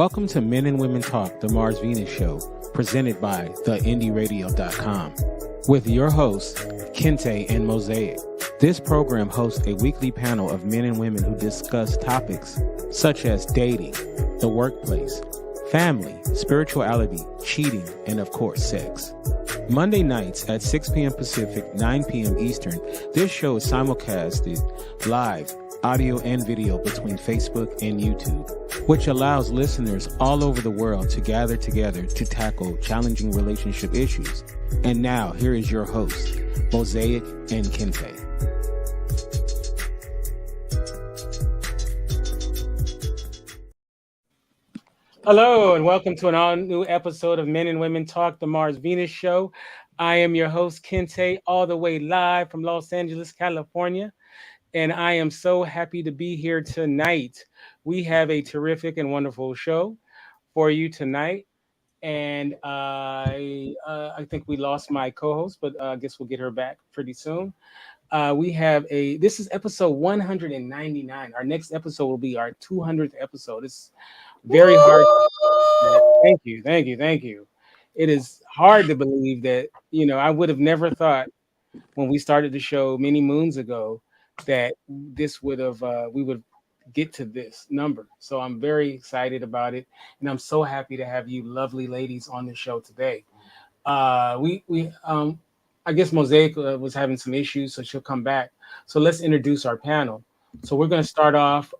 Welcome to Men and Women Talk, the Mars Venus Show, presented by theindyradio.com, with your hosts, Kente and Mosaic. This program hosts a weekly panel of men and women who discuss topics such as dating, the workplace, family, spirituality, cheating, and of course, sex. Monday nights at 6 p.m. Pacific, 9 p.m. Eastern, this show is simulcasted live, audio and video between Facebook and YouTube, which allows listeners all over the world to gather together to tackle challenging relationship issues. And now, here is your host, Mosaic and Kente. Hello, and welcome to an all-new episode of Men and Women Talk, the Mars Venus Show. I am your host, Kente, all the way live from Los Angeles, California, and I am so happy to be here tonight. We have a terrific and wonderful show for you tonight, and I think we lost my co-host, but I guess we'll get her back pretty soon. This is episode 199. Our next episode will be our 200th episode. It's very hard. Thank you. It is hard to believe that, I would have never thought when we started the show many moons ago that this we would get to this number. So I'm very excited about it. And I'm so happy to have you lovely ladies on the show today. I guess Mosaic was having some issues, so she'll come back. So let's introduce our panel. So we're going to start off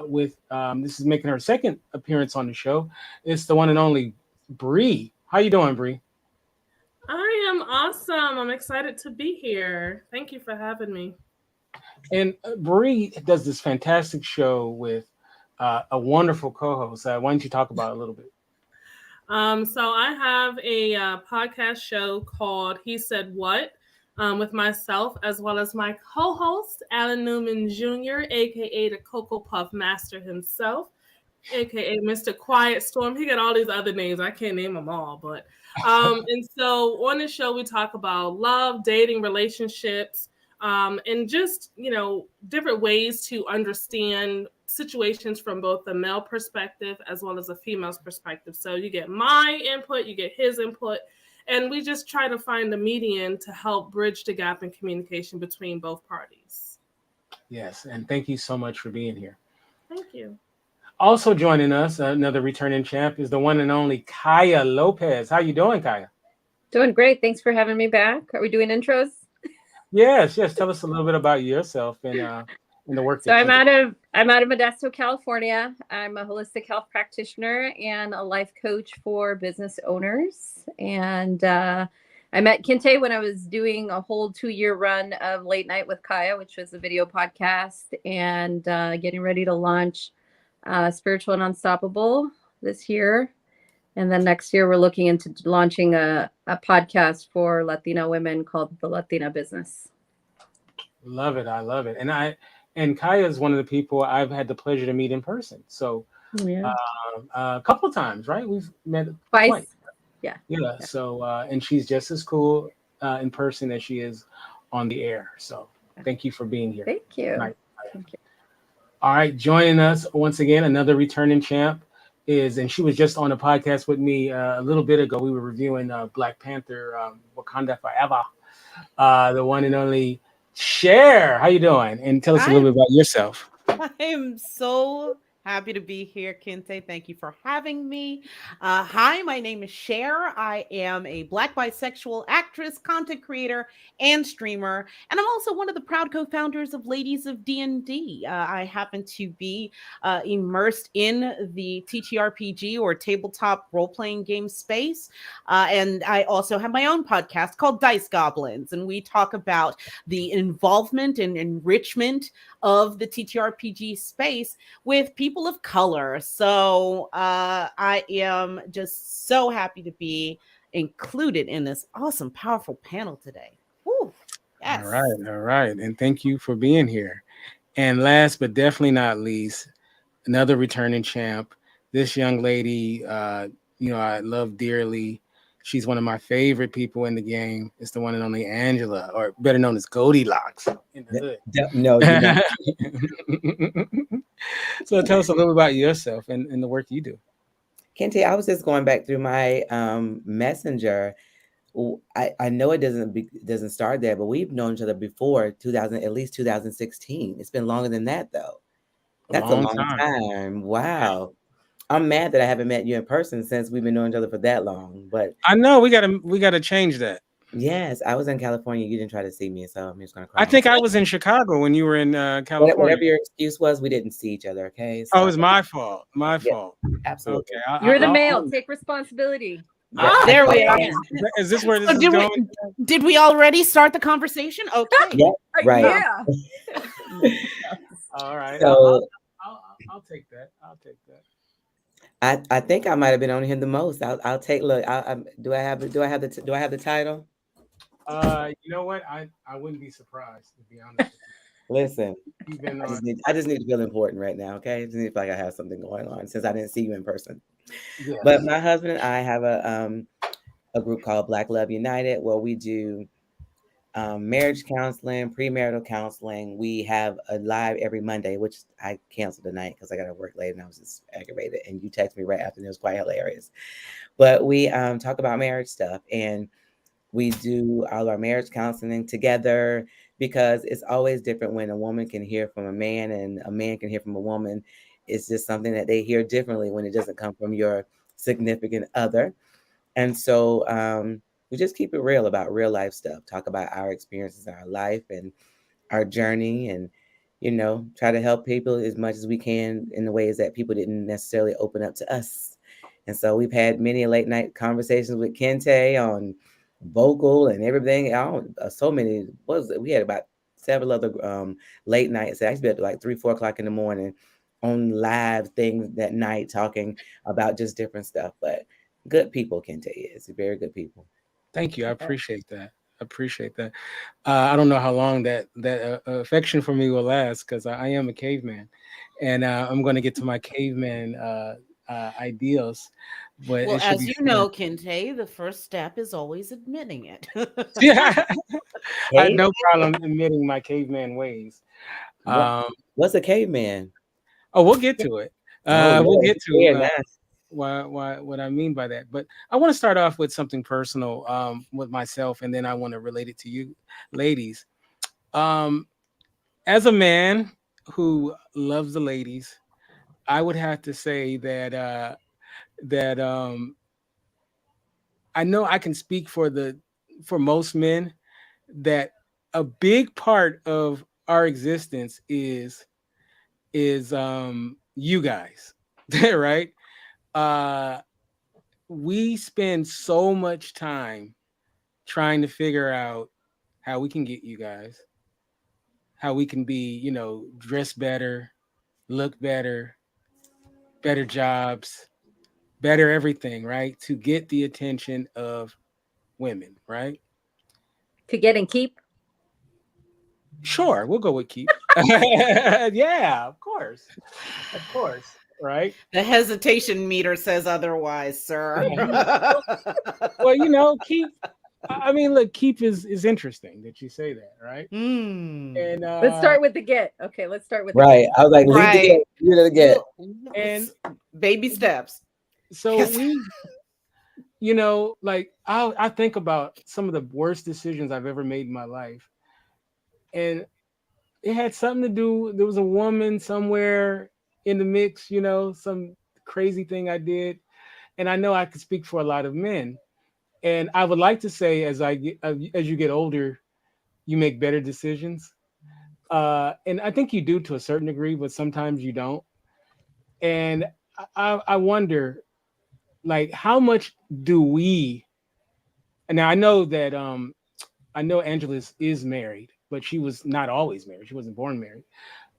with this is making her second appearance on the show. It's the one and only Bree. How you doing, Bree? I am awesome. I'm excited to be here. Thank you for having me. And Bree does this fantastic show with a wonderful co-host. Why don't you talk about it a little bit? So I have a podcast show called He Said What? With myself as well as my co-host, Alan Newman Jr., a.k.a. the Cocoa Puff Master himself, a.k.a. Mr. Quiet Storm. He got all these other names. I can't name them all. But and so on the show, we talk about love, dating, relationships, and just, different ways to understand situations from both the male perspective as well as a female's perspective. So you get my input, you get his input, and we just try to find a median to help bridge the gap in communication between both parties. Yes, and thank you so much for being here. Thank you. Also joining us, another returning champ, is the one and only Kaya Lopez. How you doing, Kaya? Doing great. Thanks for having me back. Are we doing intros? Yes. Tell us a little bit about yourself and the work. So I'm out of Modesto, California. I'm a holistic health practitioner and a life coach for business owners. And I met Kente when I was doing a whole 2-year run of Late Night with Kaya, which was a video podcast, and getting ready to launch Spiritual and Unstoppable this year. And then next year, we're looking into launching a podcast for Latina women called The Latina Business. Love it. I love it. And Kaya is one of the people I've had the pleasure to meet in person. So a couple of times, right? We've met twice. Yeah. So, and she's just as cool in person as she is on the air. So thank you for being here. Thank you. Thank you. All right. Joining us once again, another returning champ and she was just on a podcast with me a little bit ago. We were reviewing Black Panther, Wakanda Forever. The one and only Cher. How you doing? And tell us a little bit about yourself. I am so happy to be here, Kente. Thank you for having me. Hi, my name is Cher. I am a Black bisexual actress, content creator, and streamer. And I'm also one of the proud co-founders of Ladies of D&D. I happen to be immersed in the TTRPG or tabletop role-playing game space. And I also have my own podcast called Dice Goblins. And we talk about the involvement and enrichment of the TTRPG space with people of color. So I am just so happy to be included in this awesome, powerful panel today. Woo. Yes. All right. And thank you for being here. And last but definitely not least, another returning champ. This young lady, I love dearly. She's one of my favorite people in the game. It's the one and only Angela, or better known as Goldilocks in the hood. No, you're not. So tell us a little about yourself and the work you do. Kente, I was just going back through my messenger. I know it doesn't start there, but we've known each other before at least 2016. It's been longer than that though. That's a long long time. time. Wow. I'm mad that I haven't met you in person since we've been knowing each other for that long. But I know we gotta change that. yes, I was in California. You didn't try to see me, so I'm just gonna I cry. think I was in Chicago when you were in California. Whatever your excuse was, we didn't see each other. Okay. Oh, So it was my fault. My yeah, fault. absolutely. Okay. You're the male. Take responsibility. Ah, there we are. Is this where this So is going? did we already start the conversation? Okay. Yeah, right. Yeah. All right. So I'll take that. I'll take that. I think I might have been on him the most. I'll take. Look, do I have the title? You know what? I wouldn't be surprised, to be honest with you. Listen, You've been I just need to feel important right now. Okay, I just need to feel like I have something going on since I didn't see you in person. Yes. But my husband and I have a group called Black Love United where we do marriage counseling, premarital counseling. We have a live every Monday, which I canceled tonight because I got to work late and I was just aggravated. And you text me right after, and it was quite hilarious. But we talk about marriage stuff, and we do all our marriage counseling together because it's always different when a woman can hear from a man and a man can hear from a woman. It's just something that they hear differently when it doesn't come from your significant other. And so we just keep it real about real life stuff, talk about our experiences in our life and our journey, and, try to help people as much as we can in the ways that people didn't necessarily open up to us. And so we've had many late night conversations with Kente on vocal and everything. So many, we had about several other late nights. I used to be up to like 3-4 o'clock in the morning on live things that night talking about just different stuff. But good people, Kente is. Very good people. Thank you. I appreciate that. I don't know how long that affection for me will last because I am a caveman, and I'm going to get to my caveman ideals. But Well, as you know, Kente, the first step is always admitting it. Yeah, I have no problem admitting my caveman ways. What's a caveman? Oh, we'll get to it. We'll get to what I mean by that. But I want to start off with something personal with myself, and then I want to relate it to you, ladies. As a man who loves the ladies, I would have to say that I know I can speak for most men that a big part of our existence is you guys, right? We spend so much time trying to figure out how we can get you guys, how we can be, dress better, look better, better jobs, better everything, right? To get the attention of women, right? To get and keep? Sure, we'll go with keep. Yeah, of course. Right? The hesitation meter says otherwise, sir. Well, keep. I mean, look, keep is interesting that you say that, right? And let's start with the get. Okay, let's start with right. I was like, leave the get. And baby steps. So I think about some of the worst decisions I've ever made in my life, and it had something to do. There was a woman somewhere in the mix, some crazy thing I did, and I know I could speak for a lot of men. And I would like to say, as you get older, you make better decisions, and I think you do to a certain degree, but sometimes you don't. And I wonder, like, how much do we? And now I know that I know Angela is married, but she was not always married. She wasn't born married.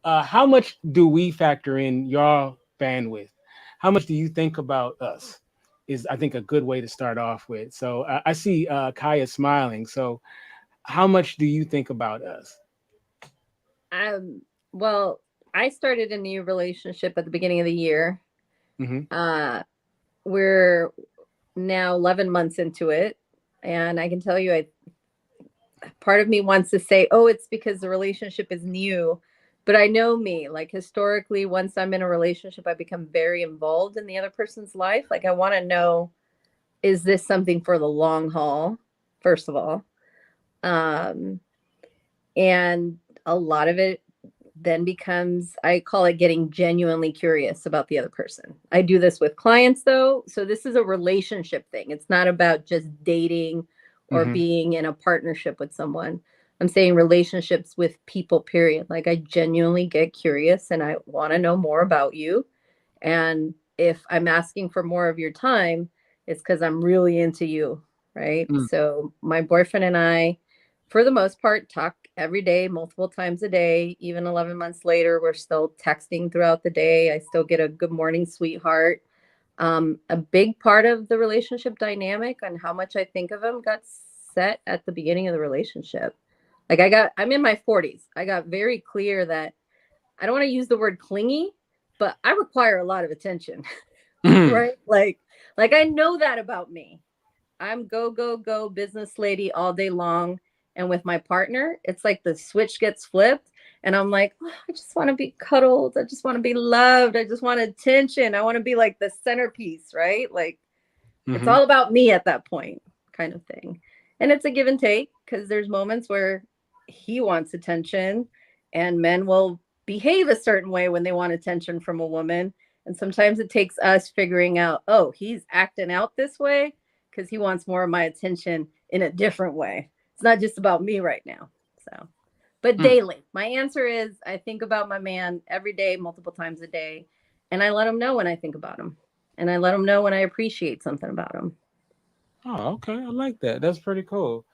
How much do we factor in your bandwidth? How much do you think about us? Is, I think, a good way to start off with. So I see Kaya smiling. So how much do you think about us? Well, I started a new relationship at the beginning of the year. Mm-hmm. We're now 11 months into it. And I can tell you, part of me wants to say, oh, it's because the relationship is new. But I know me, like historically, once I'm in a relationship, I become very involved in the other person's life. Like I want to know, is this something for the long haul, first of all? And a lot of it then becomes, I call it getting genuinely curious about the other person. I do this with clients though. So this is a relationship thing. It's not about just dating or being in a partnership with someone. I'm saying relationships with people, period. Like I genuinely get curious and I want to know more about you. And if I'm asking for more of your time, it's because I'm really into you. Right. So my boyfriend and I, for the most part, talk every day, multiple times a day. Even 11 months later, we're still texting throughout the day. I still get a good morning, sweetheart. A big part of the relationship dynamic and how much I think of him got set at the beginning of the relationship. Like I'm in my 40s. I got very clear that I don't want to use the word clingy, but I require a lot of attention, right? Like I know that about me. I'm go business lady all day long. And with my partner, it's like the switch gets flipped. And I'm like, oh, I just want to be cuddled. I just want to be loved. I just want attention. I want to be like the centerpiece, right? Like it's all about me at that point, kind of thing. And it's a give and take because there's moments where he wants attention and men will behave a certain way when they want attention from a woman. And sometimes it takes us figuring out, oh, he's acting out this way because he wants more of my attention in a different way. It's not just about me right now. So, but daily, my answer is I think about my man every day, multiple times a day. And I let him know when I think about him. And I let him know when I appreciate something about him. Oh, okay. I like that. That's pretty cool.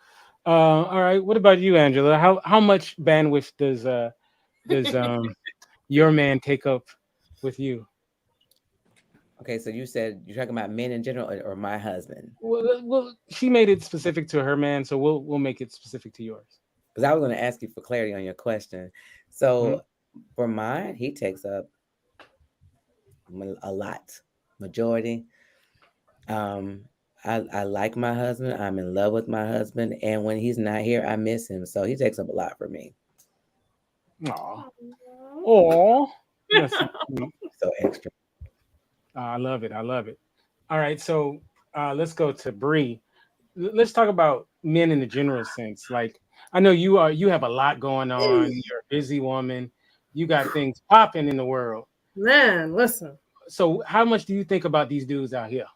All right. What about you, Angela? How much bandwidth does your man take up with you? Okay, so you said you're talking about men in general or my husband? Well, she made it specific to her man, so we'll make it specific to yours. Because I was going to ask you for clarity on your question. So for mine, he takes up a lot, majority. I like my husband. I'm in love with my husband, and when he's not here, I miss him. So he takes up a lot for me. Aw. That's so extra. I love it. I love it. All right, so let's go to Bree. Let's talk about men in the general sense. Like I know you have a lot going on. You're a busy woman. You got things popping in the world. Man, listen. So how much do you think about these dudes out here?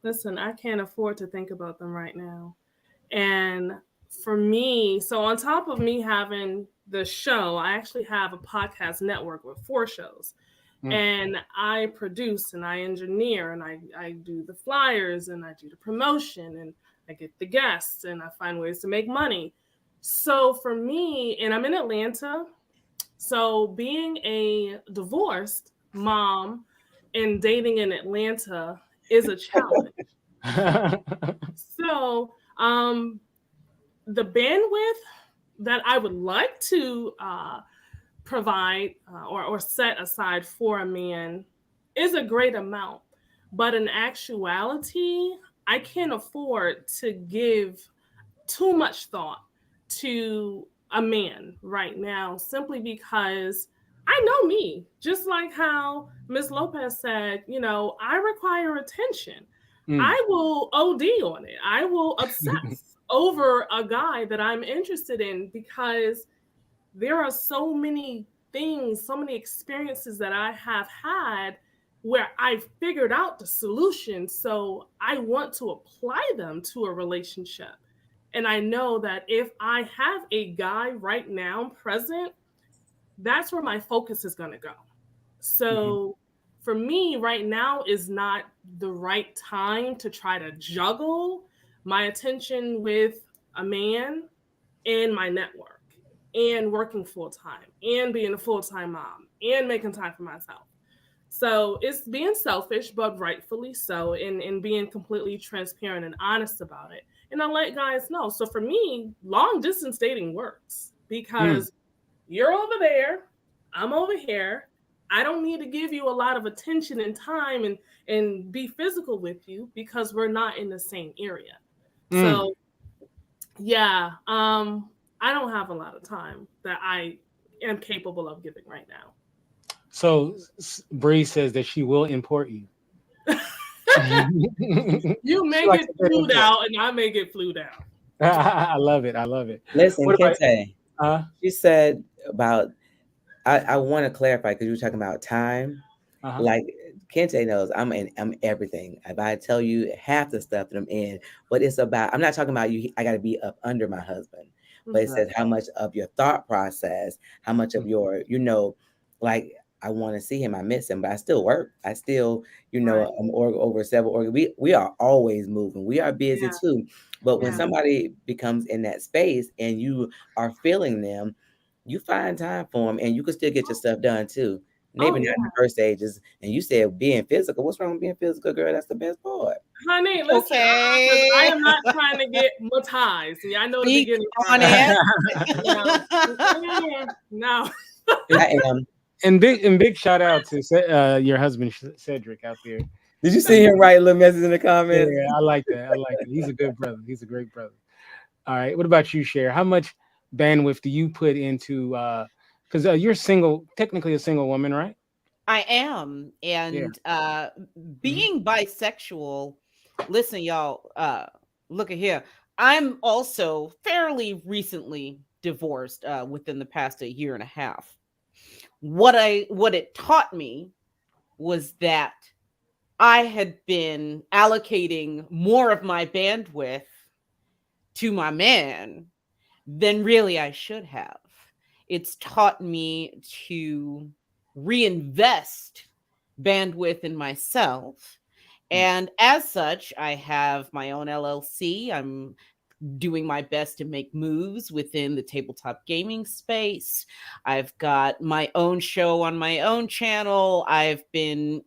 Listen, I can't afford to think about them right now. And for me, so on top of me having the show, I actually have a podcast network with 4 shows. And I produce and I engineer and I do the flyers and I do the promotion and I get the guests and I find ways to make money. So for me, and I'm in Atlanta, so being a divorced mom and dating in Atlanta is a challenge. So the bandwidth that I would like to provide or set aside for a man is a great amount. But in actuality, I can't afford to give too much thought to a man right now simply because I know me. Just like how Ms. Lopez said, I require attention. I will OD on it. I will obsess over a guy that I'm interested in because there are so many things, so many experiences that I have had where I figured out the solution. So I want to apply them to a relationship. And I know that if I have a guy right now present, that's where my focus is going to go. So for me right now is not the right time to try to juggle my attention with a man and my network and working full-time and being a full-time mom and making time for myself. So it's being selfish, but rightfully so, and being completely transparent and honest about it. And I let guys know. So for me, long distance dating works because you're over there, I'm over here. I don't need to give you a lot of attention and time and be physical with you because we're not in the same area. So yeah, I don't have a lot of time that I am capable of giving right now. So Bree says that she will import you. You may likes get to get flued import. out, and I may get flued out. I love it. I love it. Listen, What about- Kente, she said about, I want to clarify because you were talking about time. Uh-huh. Like Kente knows I'm everything. If I tell you half the stuff that I'm in, but it's about, I'm not talking about you, I got to be up under my husband, but it says how much of your thought process, how much of your, like, I want to see him, I miss him, but I still work. I still, Right. I'm over several organs. We are always moving. We are busy Yeah. too. But when Yeah. somebody becomes in that space and you are feeling them, you find time for them, and you can still get your stuff done too. Maybe not in the first stages. And you said being physical. What's wrong with being physical, girl? That's the best part. Honey, listen, Okay. I am not trying to get matized. See, I know the Speak beginning. on it. No. I am. And big shout out to your husband Cedric out there. Did you see him write a little message in the comments? Yeah, I like that. He's a good brother. He's a great brother. All right. What about you, Cher? How much bandwidth do you put into because you're single, technically a single woman, right? I am. And being bisexual, listen, y'all, look at here. I'm also fairly recently divorced within the past 1.5 years. What it taught me was that I had been allocating more of my bandwidth to my man than really I should have. It's taught me to reinvest bandwidth in myself. And as such, I have my own LLC. I'm doing my best to make moves within the tabletop gaming space. I've got my own show on my own channel. I've been,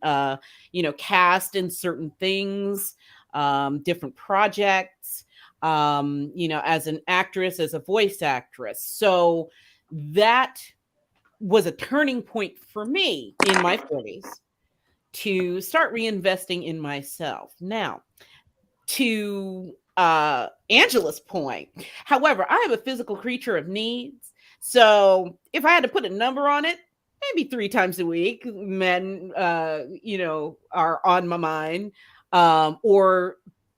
cast in certain things, different projects, as an actress, as a voice actress. So that was a turning point for me in my 40s to start reinvesting in myself. Now, to Angela's point, however, I am a physical creature of needs. So if I had to put a number on it, maybe 3 times a week, men, are on my mind, or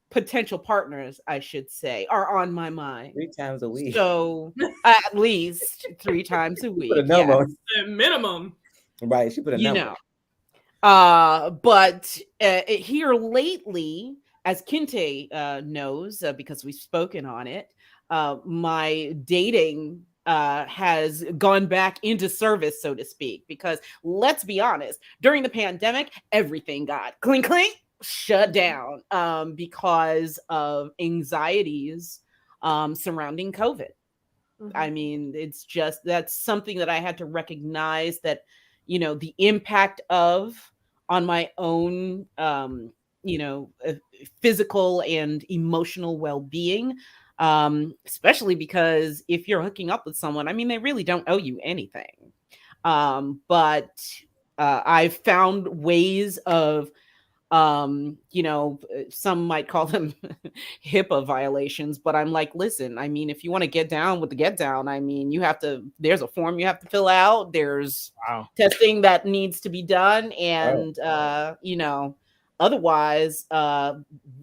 potential partners, I should say, are on my mind. 3 times a week. So at least 3 times a week. Put a number on. The minimum. Right. She put a number. But here lately, as Kente knows, because we've spoken on it, my dating has gone back into service, so to speak, because let's be honest, during the pandemic, everything got clink, clink, shut down because of anxieties surrounding COVID. Mm-hmm. I mean, it's just, that's something that I had to recognize that, the impact of on my own, physical and emotional well-being, especially because if you're hooking up with someone, I mean, they really don't owe you anything. But I've found ways of, some might call them HIPAA violations, but I'm like, listen, I mean, if you want to get down with the get down, I mean, there's a form you have to fill out. There's testing that needs to be done. And, otherwise,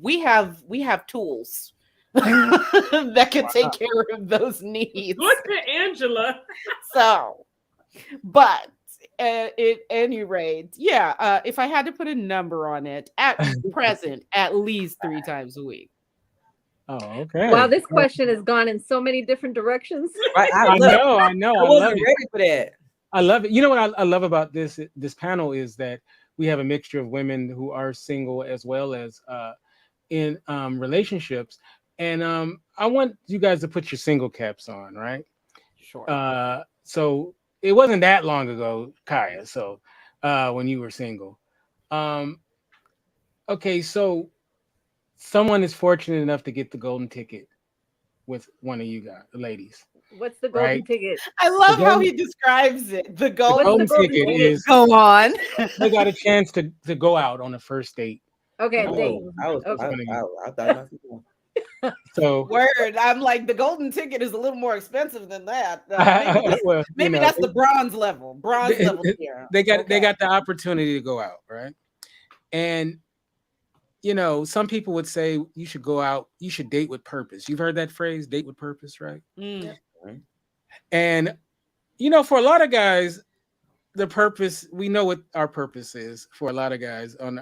we have tools that can take care of those needs. Look at Angela. So, but at any rate, if I had to put a number on it, at present, at least 3 times a week. Oh, okay. Wow, this question has gone in so many different directions. I know. I wasn't ready for that. I love it. You know what I love about this panel is that we have a mixture of women who are single as well as in relationships. And I want you guys to put your single caps on, right? Sure. So it wasn't that long ago, Kaya, so when you were single. Okay, so someone is fortunate enough to get the golden ticket with one of you guys, ladies. What's the golden ticket? I love how he describes it. The golden ticket is go on. They got a chance to go out on a first date. Okay, date. I thought So Word. I'm like, the golden ticket is a little more expensive than that. well, Maybe that's the bronze level. Bronze they- level here. they got Okay. the opportunity to go out, right? And some people would say you should go out, you should date with purpose. You've heard that phrase, date with purpose, right? Mm. And for a lot of guys, the purpose, we know what our purpose is for a lot of guys on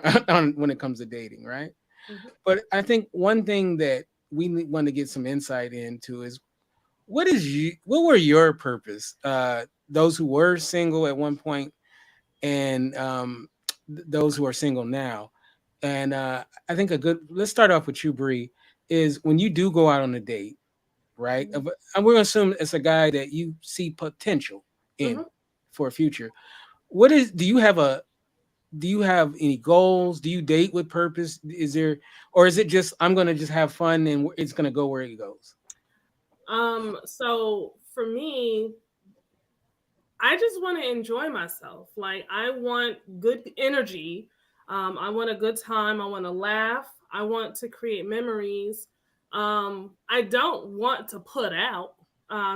when it comes to dating, right? Mhm. But I think one thing that we want to get some insight into is what were your purpose? Those who were single at one point and those who are single now. And I think let's start off with you, Bree, is when you do go out on a date, right? And we're gonna assume it's a guy that you see potential in for a future. Do you have any goals? Do you date with purpose? Or is it just I'm gonna just have fun and it's gonna go where it goes? So for me, I just want to enjoy myself. Like, I want good energy. I want a good time. I want to laugh. I want to create memories. I don't want to put out.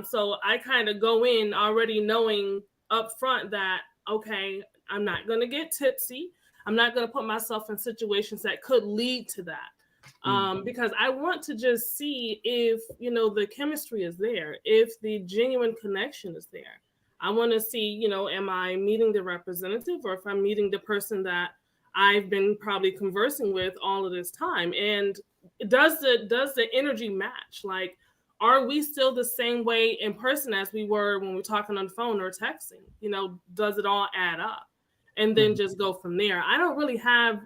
So I kind of go in already knowing up front that, okay, I'm not going to get tipsy. I'm not going to put myself in situations that could lead to that. Because I want to just see if, the chemistry is there, if the genuine connection is there. I want to see, am I meeting the representative, or if I'm meeting the person that I've been probably conversing with all of this time? And does the energy match? Like, are we still the same way in person as we were when we're talking on the phone or texting? Does it all add up? And then just go from there. I don't really have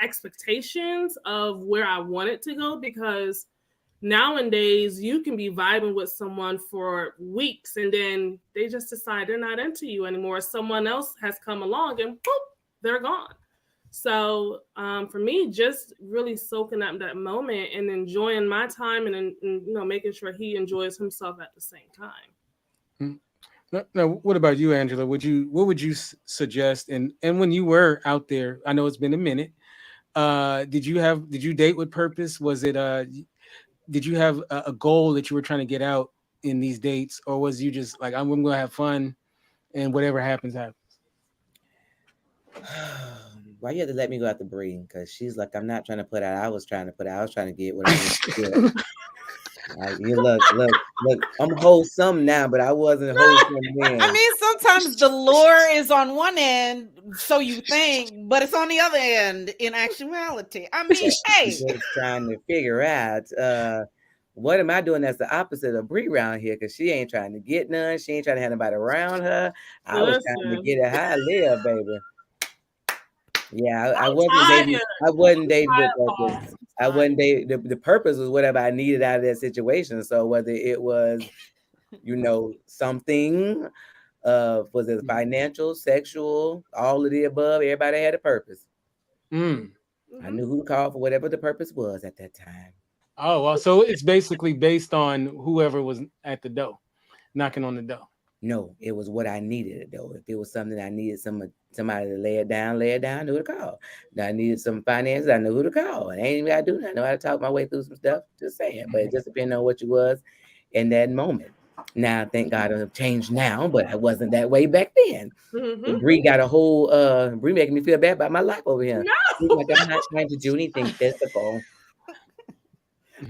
expectations of where I want it to go, because nowadays you can be vibing with someone for weeks and then they just decide they're not into you anymore. Someone else has come along and boop, they're gone. So for me, just really soaking up that moment and enjoying my time and making sure he enjoys himself at the same time. Now, what about you, Angela? What would you suggest? And when you were out there, I know it's been a minute. Did you date with purpose? Was it did you have a goal that you were trying to get out in these dates, or was you just like, I'm going to have fun and whatever happens, happens? Why you have to let me go out the Bree? Because she's like, I'm not trying to put out. I was trying to get what I need to get. Like, look, I'm wholesome now, but I wasn't wholesome then. I mean, sometimes the lure is on one end, so you think, but it's on the other end in actuality. I mean, hey. Just trying to figure out what am I doing that's the opposite of Bree around here, because she ain't trying to get none. She ain't trying to have nobody around her. I was trying to get it how I live, baby. Yeah, I wasn't dating with purpose. I wasn't dating. The purpose was whatever I needed out of that situation. So whether it was, something, was it financial, sexual, all of the above, everybody had a purpose. I knew who to call for whatever the purpose was at that time. Oh, well, so it's basically based on whoever was at the door, knocking on the door. No, it was what I needed, though. If it was something I needed somebody to lay it down, I knew who to call. Now I needed some finances, I knew who to call. And I ain't even got to do nothing. I know how to talk my way through some stuff, just saying. But it just depends on what you was in that moment. Now, thank God I've changed now, but I wasn't that way back then. Bree got a whole, Bree making me feel bad about my life over here. No. Like, I'm not trying to do anything physical.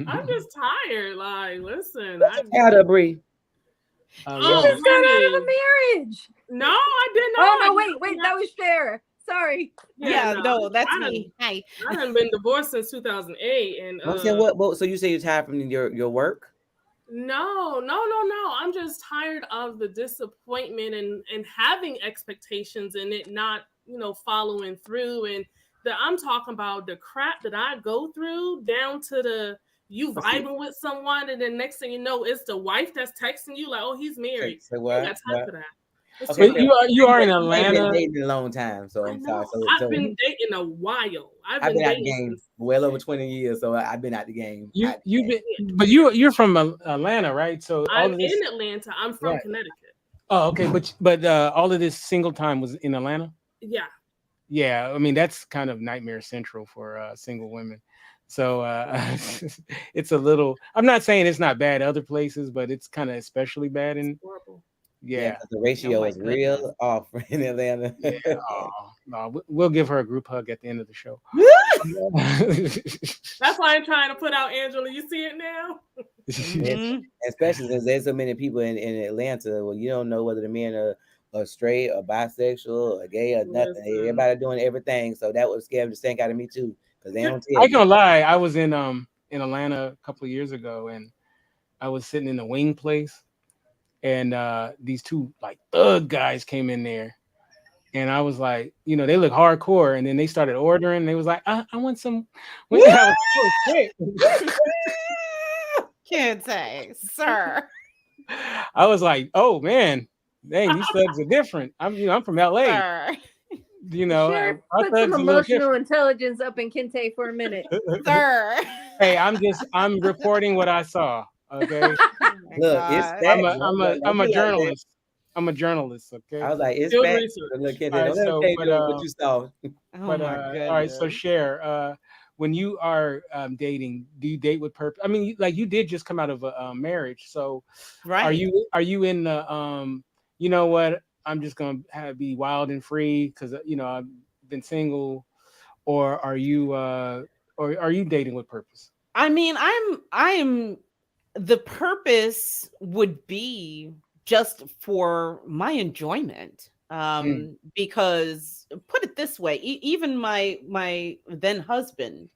I'm just tired. Like, listen. What's tired of, Bree? You just got out of a marriage. No, I did not. Oh no, wait, that was Cher. Sorry. Yeah, no, that's me. Hi. I haven't been divorced since 2008, and I'm saying what? So you say you're tired from your work? No. I'm just tired of the disappointment and having expectations and it not, following through. And I'm talking about the crap that I go through, down to you vibing with someone, and then next thing you know, it's the wife that's texting you like, "Oh, he's married." Say what? I got time for that. Okay, but you are in Atlanta. I've been dating a long time, so I'm sorry. I've been dating a while. I've been out the game well over 20 years, so I've been out the game. You're from Atlanta, right? So I'm in Atlanta. I'm from Connecticut. Oh, okay, but all of this single time was in Atlanta. Yeah. yeah, I mean that's kind of nightmare central for single women. So it's a little. I'm not saying it's not bad other places, but it's kind of especially bad in. Horrible. Yeah, Yeah, because the ratio my is real goodness. off in Atlanta. yeah. Oh, no, we'll give her a group hug at the end of the show. That's why I'm trying to put out Angela. You see it now? Mhm. Especially since there's so many people in Atlanta. Well, you don't know whether the men are straight or bisexual or gay or nothing. Listen. Everybody doing everything. So that would scare the stink out of me too. Because they don't I tell ain't you. gonna lie, I was in Atlanta a couple of years ago, and I was sitting in a wing place, and these two like thug guys came in there, and I was like, you know, they look hardcore, and then they started ordering. And they was like, I want some. When I was so quick. Can't say, sir. I was like, oh man, dang, these thugs are different. I'm from LA. Sir. You know, Sure, our put thugs some a little emotional intelligence up in Kente for a minute. different. Sir. Hey, I'm reporting what I saw. Okay, Oh my Look, it's God. facts. I'm Don't a be like that. journalist. I'm a journalist. Okay. I was like, it's Field facts. research. But look, Kente, All right, don't let so, them tell you but, what you saw. Oh But my all right, so goodness. Cher, when you are dating, do you date with purpose? I mean, like you did just come out of a marriage, so Right. are you in the you know what? I'm just gonna be wild and free because you know I've been single, or are you dating with purpose? I mean, I'm the purpose would be just for my enjoyment. Because put it this way, even my then husband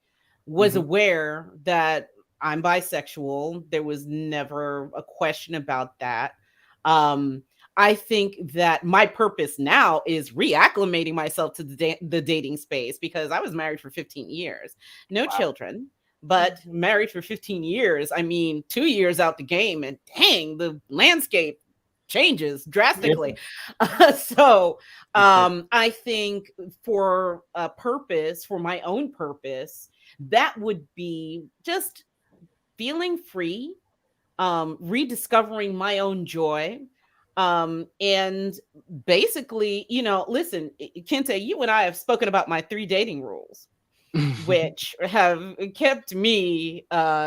was Mhm. aware that I'm bisexual. There was never a question about that. Um, I think that my purpose now is reacclimating myself to the dating space because I was married for 15 years, no children, but married for 15 years. I mean, 2 years out the game, and dang, the landscape changes drastically. So I think for a purpose, for my own purpose, that would be just feeling free, rediscovering my own joy. And basically, you know, listen, Kente, you and I have spoken about my 3 dating rules, which have kept me,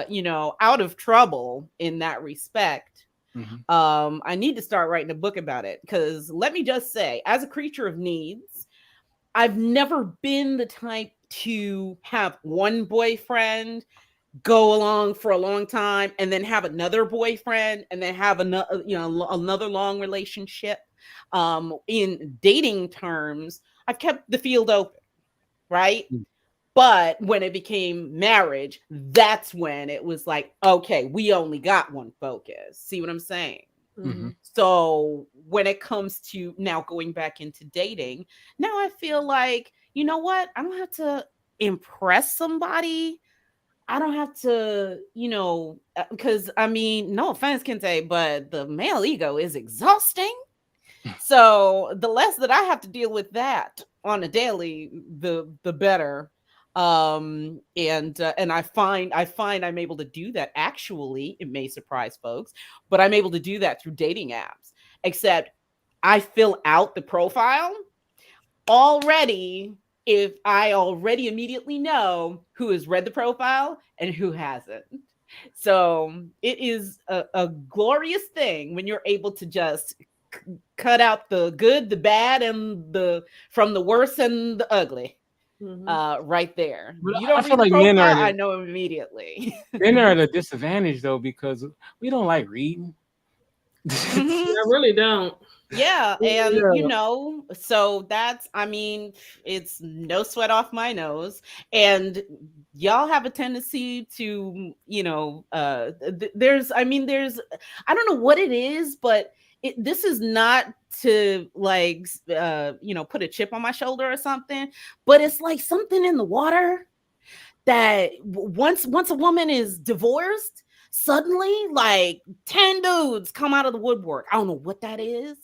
you know, out of trouble in that respect. Mhm. I need to start writing a book about it because let me just say, as a creature of needs, I've never been the type to have one boyfriend, go along for a long time, and then have another boyfriend, and then have another, you know, another long relationship. In dating terms, I've kept the field open, right? Mm. But when it became marriage, that's when it was like, okay, we only got one focus. See what I'm saying? Mhm. So when it comes to now going back into dating, now I feel like, you know what? I don't have to impress somebody. I don't have to, you know, because I mean, no offense, Kente, but the male ego is exhausting. So the less that I have to deal with that on a daily, the better. And I find I'm able to do that. Actually, it may surprise folks, but I'm able to do that through dating apps. Except I fill out the profile already if I already immediately know who has read the profile and who hasn't. So it is a glorious thing when you're able to just cut out the good, the bad, and the from the worst and the ugly. Right there. But You I don't feel read the like men profile, are I know immediately. men are at a disadvantage though because we don't like reading. Mhm. I really don't. Yeah, and Yeah. you know, so that's, I mean, it's no sweat off my nose. And y'all have a tendency to, you know, there's, I mean, there's, I don't know what it is, but this is not to like, you know, put a chip on my shoulder or something, but it's like something in the water that once a woman is divorced, suddenly like 10 dudes come out of the woodwork. I don't know what that is.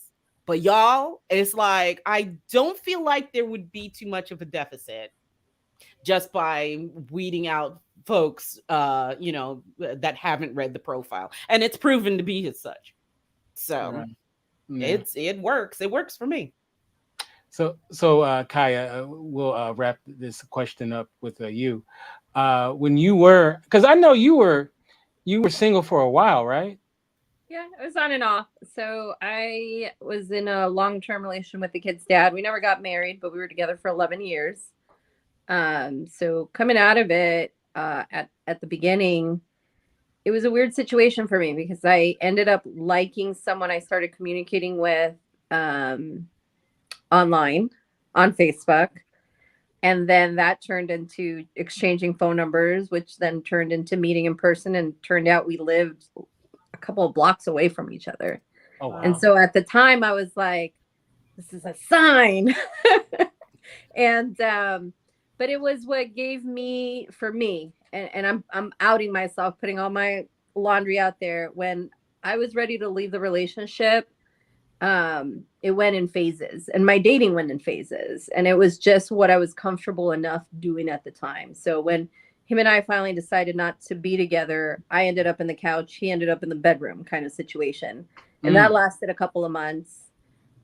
But y'all, it's like I don't feel like there would be too much of a deficit just by weeding out folks, you know, that haven't read the profile, and it's proven to be as such. So Right. Yeah. it works. It works for me. Kaya, we'll wrap this question up with you. When you were, because I know you were single for a while, right? Yeah, it was on and off. So I was in a long-term relation with the kid's dad. We never got married, but we were together for 11 years. So coming out of it, at the beginning, it was a weird situation for me because I ended up liking someone I started communicating with online on Facebook. And then that turned into exchanging phone numbers, which then turned into meeting in person, and turned out we lived a couple of blocks away from each other. Oh, wow. And so at the time I was like, this is a sign. And but it was what gave me, for me, and I'm outing myself, putting all my laundry out there. When I was ready to leave the relationship, it went in phases, and my dating went in phases, and it was just what I was comfortable enough doing at the time. So when him and I finally decided not to be together, I ended up in the couch, he ended up in the bedroom kind of situation. And that lasted a couple of months.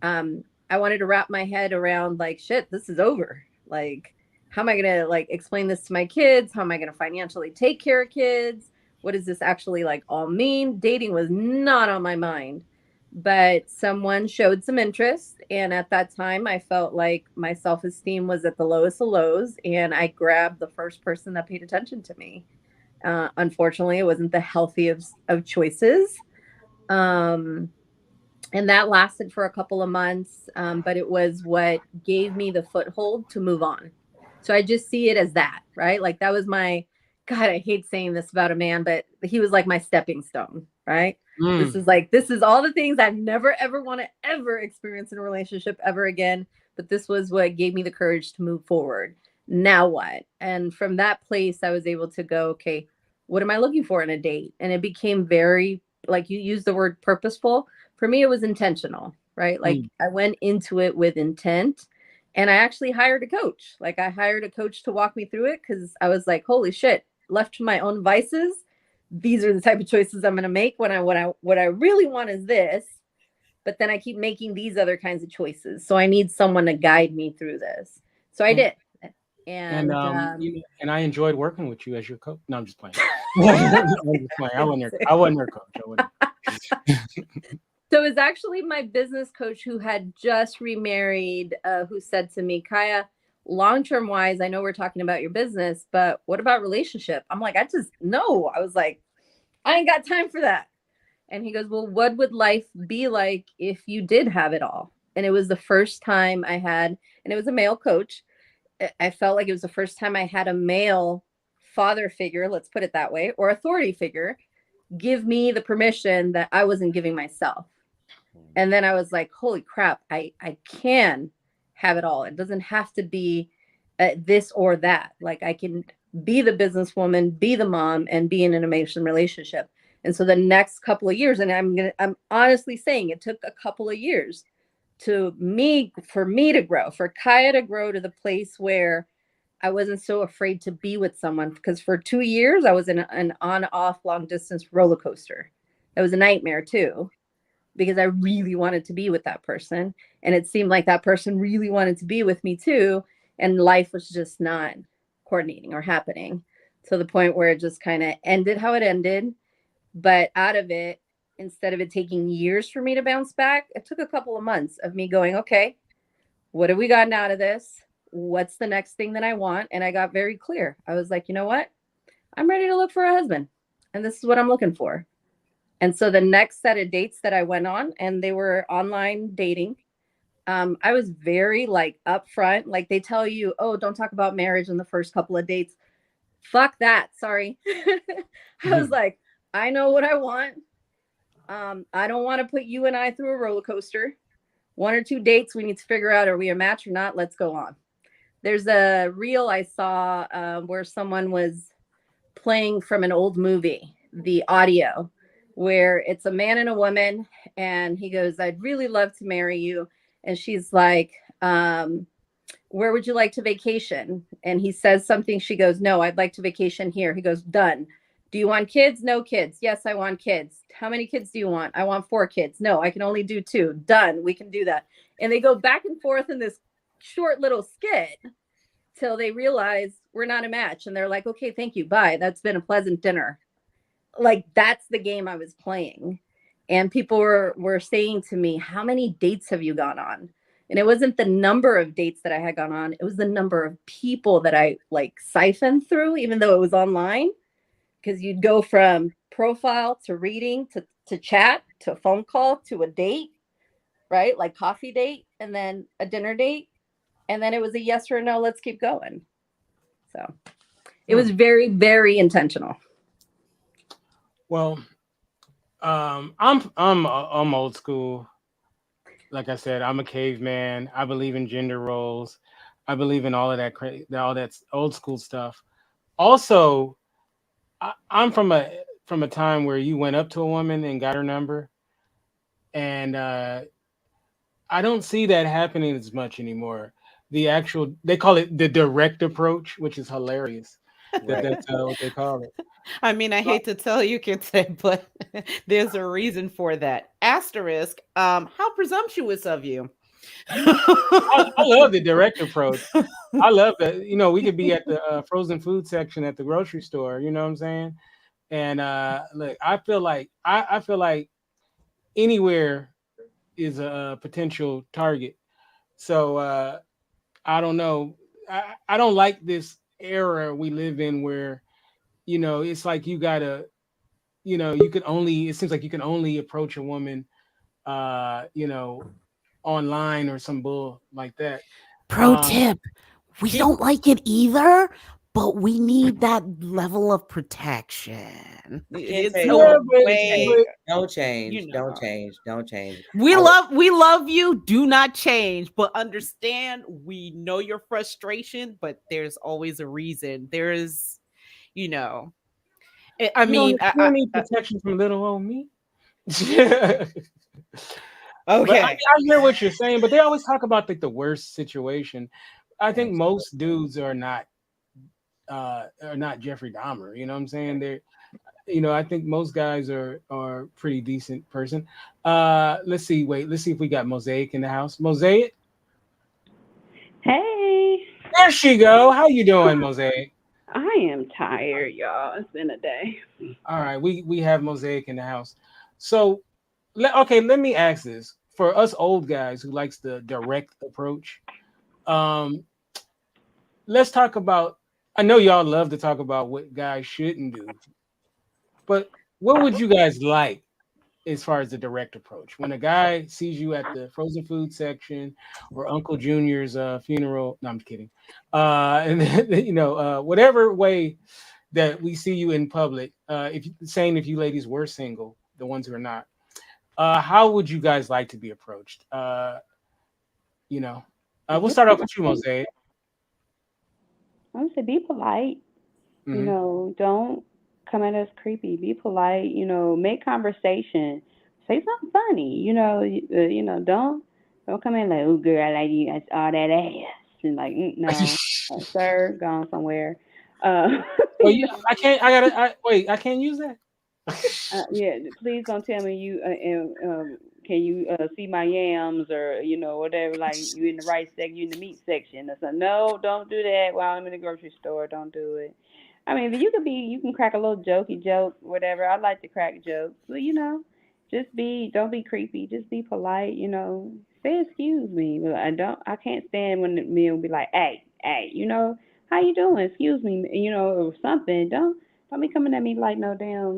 I wanted to wrap my head around, like, shit, this is over. Like, how am I going to, like, explain this to my kids? How am I going to financially take care of kids? What does this actually, like, all mean? Dating was not on my mind, but someone showed some interest. And at that time, I felt like my self-esteem was at the lowest of lows, and I grabbed the first person that paid attention to me. Unfortunately, it wasn't the healthiest of choices. And that lasted for a couple of months, but it was what gave me the foothold to move on. So I just see it as that, right? Like, that was my, God, I hate saying this about a man, but he was like my stepping stone, right? This is all the things I've never, ever want to ever experience in a relationship ever again. But this was what gave me the courage to move forward. Now what? And from that place, I was able to go, okay, what am I looking for in a date? And it became very, like you used the word, purposeful. For me, it was intentional, right? Like I went into it with intent, and I actually hired a coach. Like, I hired a coach to walk me through it, because I was like, holy shit, left to my own devices, these are the type of choices I'm going to make. What I really want is this, but then I keep making these other kinds of choices. So I need someone to guide me through this. So I did. And I enjoyed working with you as your coach. No, I'm just playing. I'm just playing. I wasn't your coach. So it was actually my business coach who had just remarried, who said to me, Kaya, long-term wise, I know we're talking about your business, but what about relationship? I'm like, I was like, I ain't got time for that. And he goes, well, what would life be like if you did have it all? And it was the first time I had, and it was a male coach. I felt like it was the first time I had a male father figure, let's put it that way, or authority figure, give me the permission that I wasn't giving myself. And then I was like, holy crap, I can have it all. It doesn't have to be this or that. Like, I can be the businesswoman, be the mom, and be in an amazing relationship. And so the next couple of years, and I'm honestly saying it took a couple of years for me to grow, for Kaya to grow to the place where I wasn't so afraid to be with someone. Because for 2 years, I was in an on-off long distance roller coaster. That was a nightmare too, because I really wanted to be with that person. And it seemed like that person really wanted to be with me too. And life was just not coordinating or happening, to the point where it just kind of ended how it ended. But out of it, instead of it taking years for me to bounce back, it took a couple of months of me going, okay, what have we gotten out of this? What's the next thing that I want? And I got very clear. I was like, you know what? I'm ready to look for a husband. And this is what I'm looking for. And so the next set of dates that I went on, and they were online dating, I was very like upfront. Like, they tell you, oh, don't talk about marriage in the first couple of dates. Fuck that. Sorry. I was like, I know what I want. I don't want to put you and I through a roller coaster. 1 or 2 dates, we need to figure out, are we a match or not? Let's go on. There's a reel I saw where someone was playing from an old movie, the audio, where it's a man and a woman, and he goes, I'd really love to marry you. And she's like, where would you like to vacation? And he says something. She goes, no, I'd like to vacation here. He goes, done. Do you want kids? No kids. Yes, I want kids. How many kids do you want? I want 4 kids. No, I can only do 2. Done. We can do that. And they go back and forth in this short little skit till they realize we're not a match. And they're like, okay, thank you. Bye. That's been a pleasant dinner. Like, that's the game I was playing. And people were saying to me, how many dates have you gone on? And it wasn't the number of dates that I had gone on. It was the number of people that I like siphoned through, even though it was online. Because you'd go from profile to reading to chat to phone call to a date, right? Like coffee date and then a dinner date. And then it was a yes or a no, let's keep going. So it was very, very intentional. Well, I'm old school. Like I said, I'm a caveman. I believe in gender roles. I believe in all of that all that's old school stuff. Also, I'm from a time where you went up to a woman and got her number, and I don't see that happening as much anymore. They call it the direct approach, which is hilarious. Right. That's what they call it. I mean, I hate to tell you, Kinte, but there's a reason for that. Asterisk, how presumptuous of you. I love the direct approach. I love that. You know, we could be at the frozen food section at the grocery store. You know what I'm saying? And look, I feel like anywhere is a potential target. So I don't know. I don't like this era we live in where, you know, it's like you gotta, you know, it seems like you can only approach a woman, you know, online or some bull like that. Pro tip, we don't like it either, but we need that level of protection. It's Kinte, no but- way. Don't change. You know. Don't change. We love you. Do not change, but understand we know your frustration, but there's always a reason. There is, you know, I mean, you don't need protection from little old me. okay. I hear what you're saying, but they always talk about like the worst situation. I think most dudes are not Jeffrey Dahmer. You know what I'm saying? They're, you know, I think most guys are pretty decent person. Let's see if we got Mosaic in the house. Mosaic, Hey, there she go. How you doing, Mosaic? I am tired, y'all. It's been a day. All right, we have Mosaic in the house. So, let me ask this for us old guys who likes the direct approach. Let's talk about. I know y'all love to talk about what guys shouldn't do, but what would you guys like as far as the direct approach? When a guy sees you at the frozen food section or Uncle Junior's funeral, no, I'm kidding. And then, you know, whatever way that we see you in public, if you ladies were single, the ones who are not, how would you guys like to be approached? You know, we'll start off with you, Mosaic. I would say be polite. You Mhm. know, don't come at us creepy. Be polite. You know, make conversation. Say something funny. You know, don't come in like, oh girl, I like you. That's all that ass. And like, no, sir, gone somewhere. Well, You know, I can't use that. yeah, please don't tell me you can you see my yams or you know whatever, like you in the right section, you in the meat section or something. No, don't do that while I'm in the grocery store. Don't do it. I mean, you can crack a little jokey joke, whatever. I like to crack jokes, but you know, don't be creepy. Just be polite. You know, say excuse me. But I can't stand when the men will be like, hey, you know, how you doing? Excuse me, you know, or something. Don't be coming at me like no damn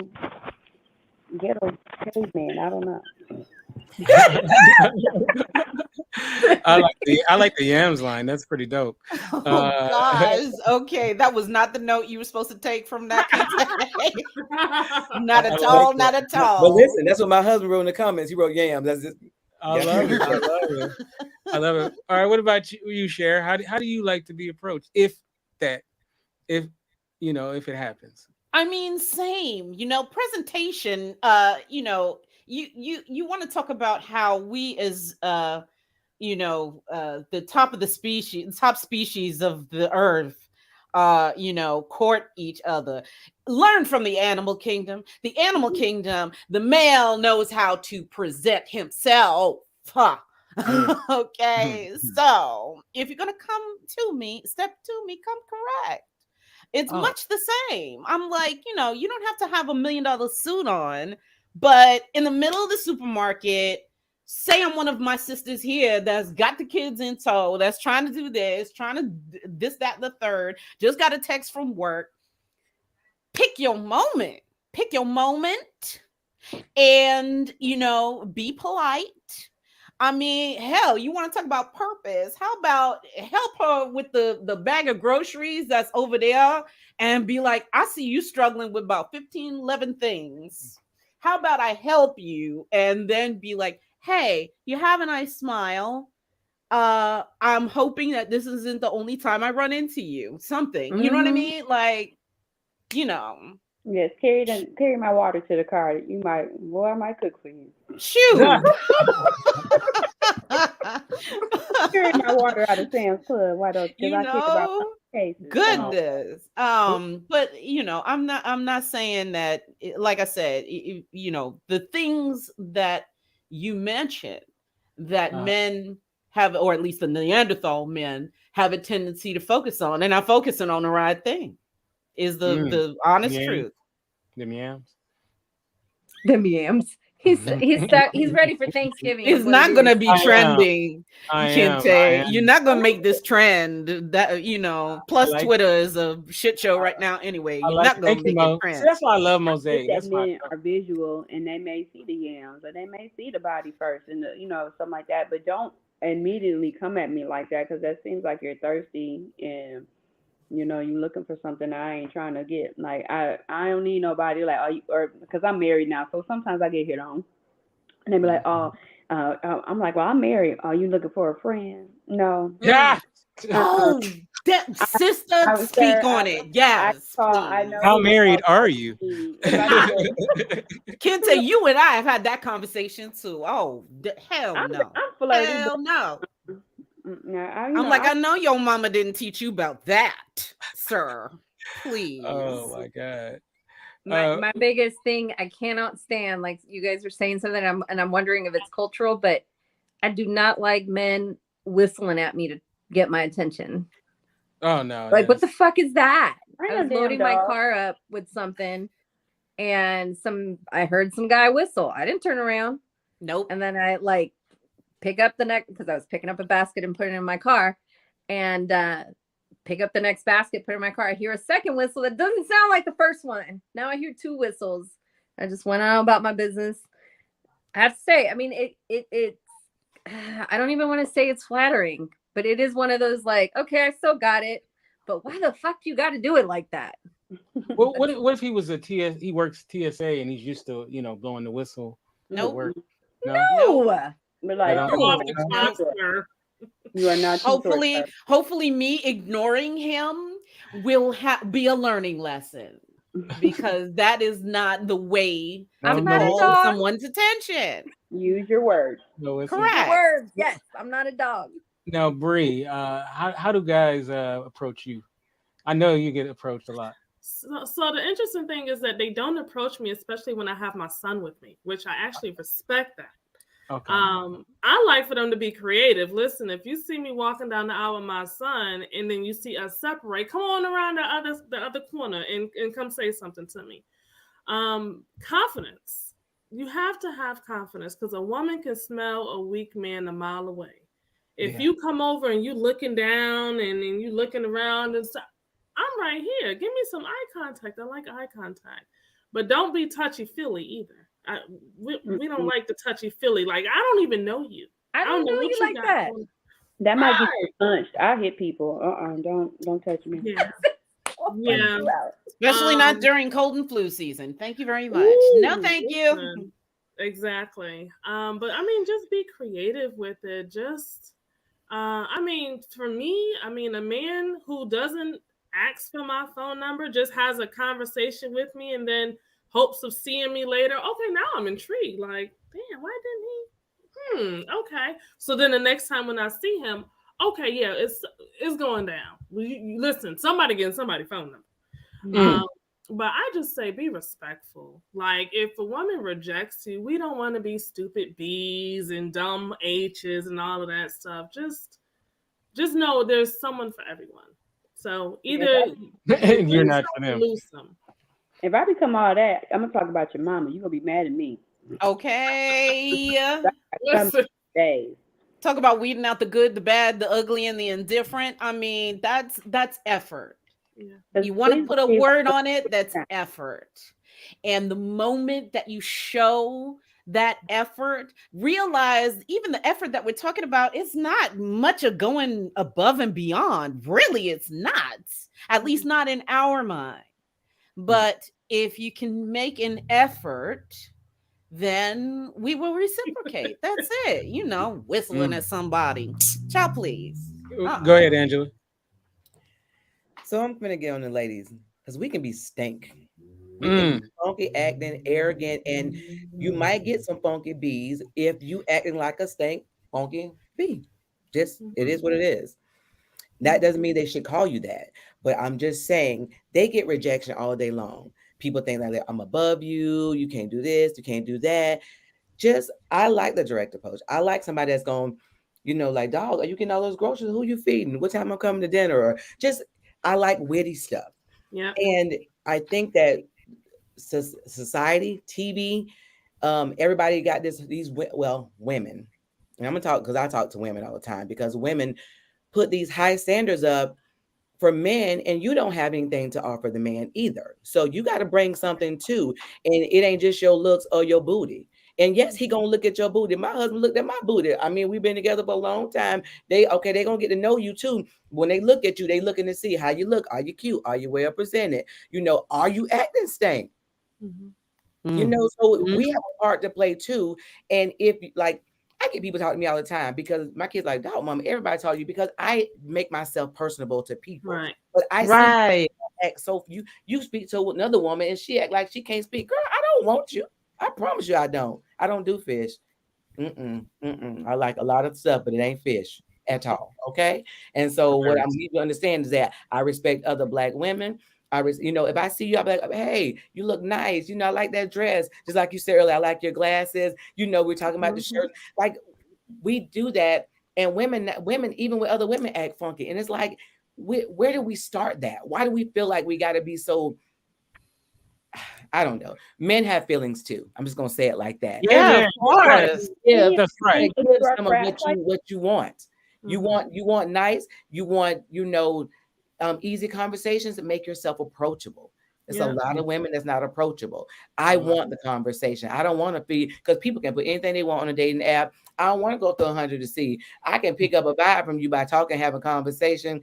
ghetto caveman. I don't know. I like the yams line. That's pretty dope. Oh gosh. Okay, that was not the note you were supposed to take from that. Not at all. Not at all. But listen, that's what my husband wrote in the comments. He wrote yams. That's just. I love it. I love it. All right, what about you, Cher? How do you like to be approached? If you know, if it happens. I mean, same. You know, presentation. You know, you want to talk about how we as you know, the top species of the earth, you know, court each other. Learn from the animal kingdom. The animal kingdom, the male knows how to present himself. Huh. Okay, so if you're gonna come to me, step to me, come correct. It's much the same. I'm like, you know, you don't have to have $1 million suit on, but in the middle of the supermarket, say I'm one of my sisters here that's got the kids in tow, that's trying to do this, trying to this, that, the third, just got a text from work. Pick your moment. Pick your moment and, you know, be polite. I mean, hell, you want to talk about purpose? How about help her with the bag of groceries that's over there and be like, I see you struggling with about 15, 11 things. How about I help you? And then be like, hey, you have a nice smile. I'm hoping that this isn't the only time I run into you. Something, you know what I mean? Like, you know. Yes, carry my water to the car. I might cook for you. Shoot. Carry my water out of Sam's Club. Why don't you I think about cases? Goodness. But you know, I'm not saying that, like I said, you know, the things that you mentioned that men have, or at least the Neanderthal men have a tendency to focus on, and I'm focusing on the right thing. Is the honest truth. The yams. The yams. He's ready for Thanksgiving. It's not going to be trending. Kente. You're not going to make this trend. That, you know, plus like Twitter is a shit show right now anyway. You're not going to make it trend. See, that's why I love Mosaic. That's men are visual and they may see the yams or they may see the body first and you know, something like that. But don't immediately come at me like that, because that seems like you're thirsty and, you know, you looking for something I ain't trying to get. Like, I don't need nobody like, because I'm married now, so sometimes I get hit on. And they be like, I'm like, well, I'm married. Are you looking for a friend? No. Yeah. Oh, that sister, speak on it. Yes. I know. How married are you? Kente, you and I have had that conversation too. Oh, hell no. I'm flirty. Hell no. I'm like, I know your mama didn't teach you about that, sir. Please. Oh my God. My biggest thing, I cannot stand, like you guys are saying something, and I'm wondering if it's cultural, but I do not like men whistling at me to get my attention. Oh no. Like, what the fuck is that? I was loading my car up with something and I heard some guy whistle. I didn't turn around. Nope. And then I like pick up the next, because I was picking up a basket and putting it in my car, and pick up the next basket, put it in my car. I hear a second whistle that doesn't sound like the first one. Now I hear two whistles. I just went on about my business. I have to say, I mean, it's I don't even want to say it's flattering, but it is one of those like, okay, I still got it, but why the fuck you got to do it like that? Well, what if he was he works TSA and he's used to, you know, blowing the whistle? Nope. No. But like, you are not. Hopefully, me ignoring him will be a learning lesson, because that is not the way to call someone's attention. Use your words. No, correct. Words. Yes, I'm not a dog. Now, Bree, how do guys approach you? I know you get approached a lot. So the interesting thing is that they don't approach me, especially when I have my son with me, which I actually respect that. Okay. I like for them to be creative. Listen, if you see me walking down the aisle with my son and then you see us separate, come on around the other corner and come say something to me. Confidence. You have to have confidence, because a woman can smell a weak man a mile away. If you come over and you looking down and then you looking around and stuff, I'm right here. Give me some eye contact. I like eye contact. But don't be touchy-feely either. We don't like the touchy-feely. Like, I don't even know you. I don't know you like that. That might be punched. I hit people. Don't touch me. Yeah. Especially not during cold and flu season. Thank you very much. No, thank you. Exactly. But I mean, just be creative with it. Just, I mean, for me, I mean, a man who doesn't ask for my phone number, just has a conversation with me and then hopes of seeing me later. Okay, now I'm intrigued. Like, damn, why didn't he? Okay. So then the next time when I see him, okay, yeah, it's going down. Listen, somebody getting somebody's phone number. But I just say be respectful. Like if a woman rejects you, we don't want to be stupid B's and dumb H's and all of that stuff. Just know there's someone for everyone. So either You're not for them. lose them. If I become all that, I'm gonna talk about your mama. You're gonna be mad at me. Okay. Listen, Days. Talk about weeding out the good, the bad, the ugly, and the indifferent. I mean, that's effort. You want to put a word on it, that's effort. And the moment that you show that effort, realize even the effort that we're talking about is not much of going above and beyond. Really, it's not, at least not in our mind. But if you can make an effort, then we will reciprocate. That's it. You know, whistling at somebody. Child, please. Go ahead, Angela. So I'm gonna get on the ladies because we can be stink. We can be funky, acting arrogant, and you might get some funky B's if you acting like a stink funky B. Just it is what it is. That doesn't mean they should call you that, but I'm just saying they get rejection all day long. People think like I'm above you, you can't do this, you can't do that. I like the direct approach. I like somebody that's going, like, dog, are you getting all those groceries? Who you feeding? What time I'm coming to dinner? Or just I like witty stuff. Yeah. And I think that society, TV, everybody got women. And I'm gonna talk because I talk to women all the time because women put these high standards up for men, and you don't have anything to offer the man either. So you got to bring something too, and it ain't just your looks or your booty. And yes, he gonna look at your booty. My husband looked at my booty. I mean, we've been together for a long time. They gonna get to know you too. When they look at you, they looking to see how you look. Are you cute? Are you well presented? Are you acting stank? So we have a part to play too. And if I get people talking to me all the time because my kids like, dog, mom, everybody talk to you because I make myself personable to people. Right. But I act so you speak to another woman and she act like she can't speak. Girl, I don't want you. I promise you I don't. I don't do fish. I like a lot of stuff, but it ain't fish at all. Okay. And so what I need to understand is that I respect other Black women. If I see you, I'll be like, hey, you look nice. I like that dress. Just like you said earlier, I like your glasses. We're talking about the shirt. Like we do that. And women, even with other women act funky. And it's like, where do we start that? Why do we feel like we got to be so, I don't know. Men have feelings too. I'm just going to say it like that. Yeah, of course. Yeah, that's right. Some of what you want. You want nice. You want, easy conversations and make yourself approachable. There's a lot of women that's not approachable. I want the conversation. I don't want to be, because people can put anything they want on a dating app. I don't want to go through 100 to see. I can pick up a vibe from you by talking, have a conversation.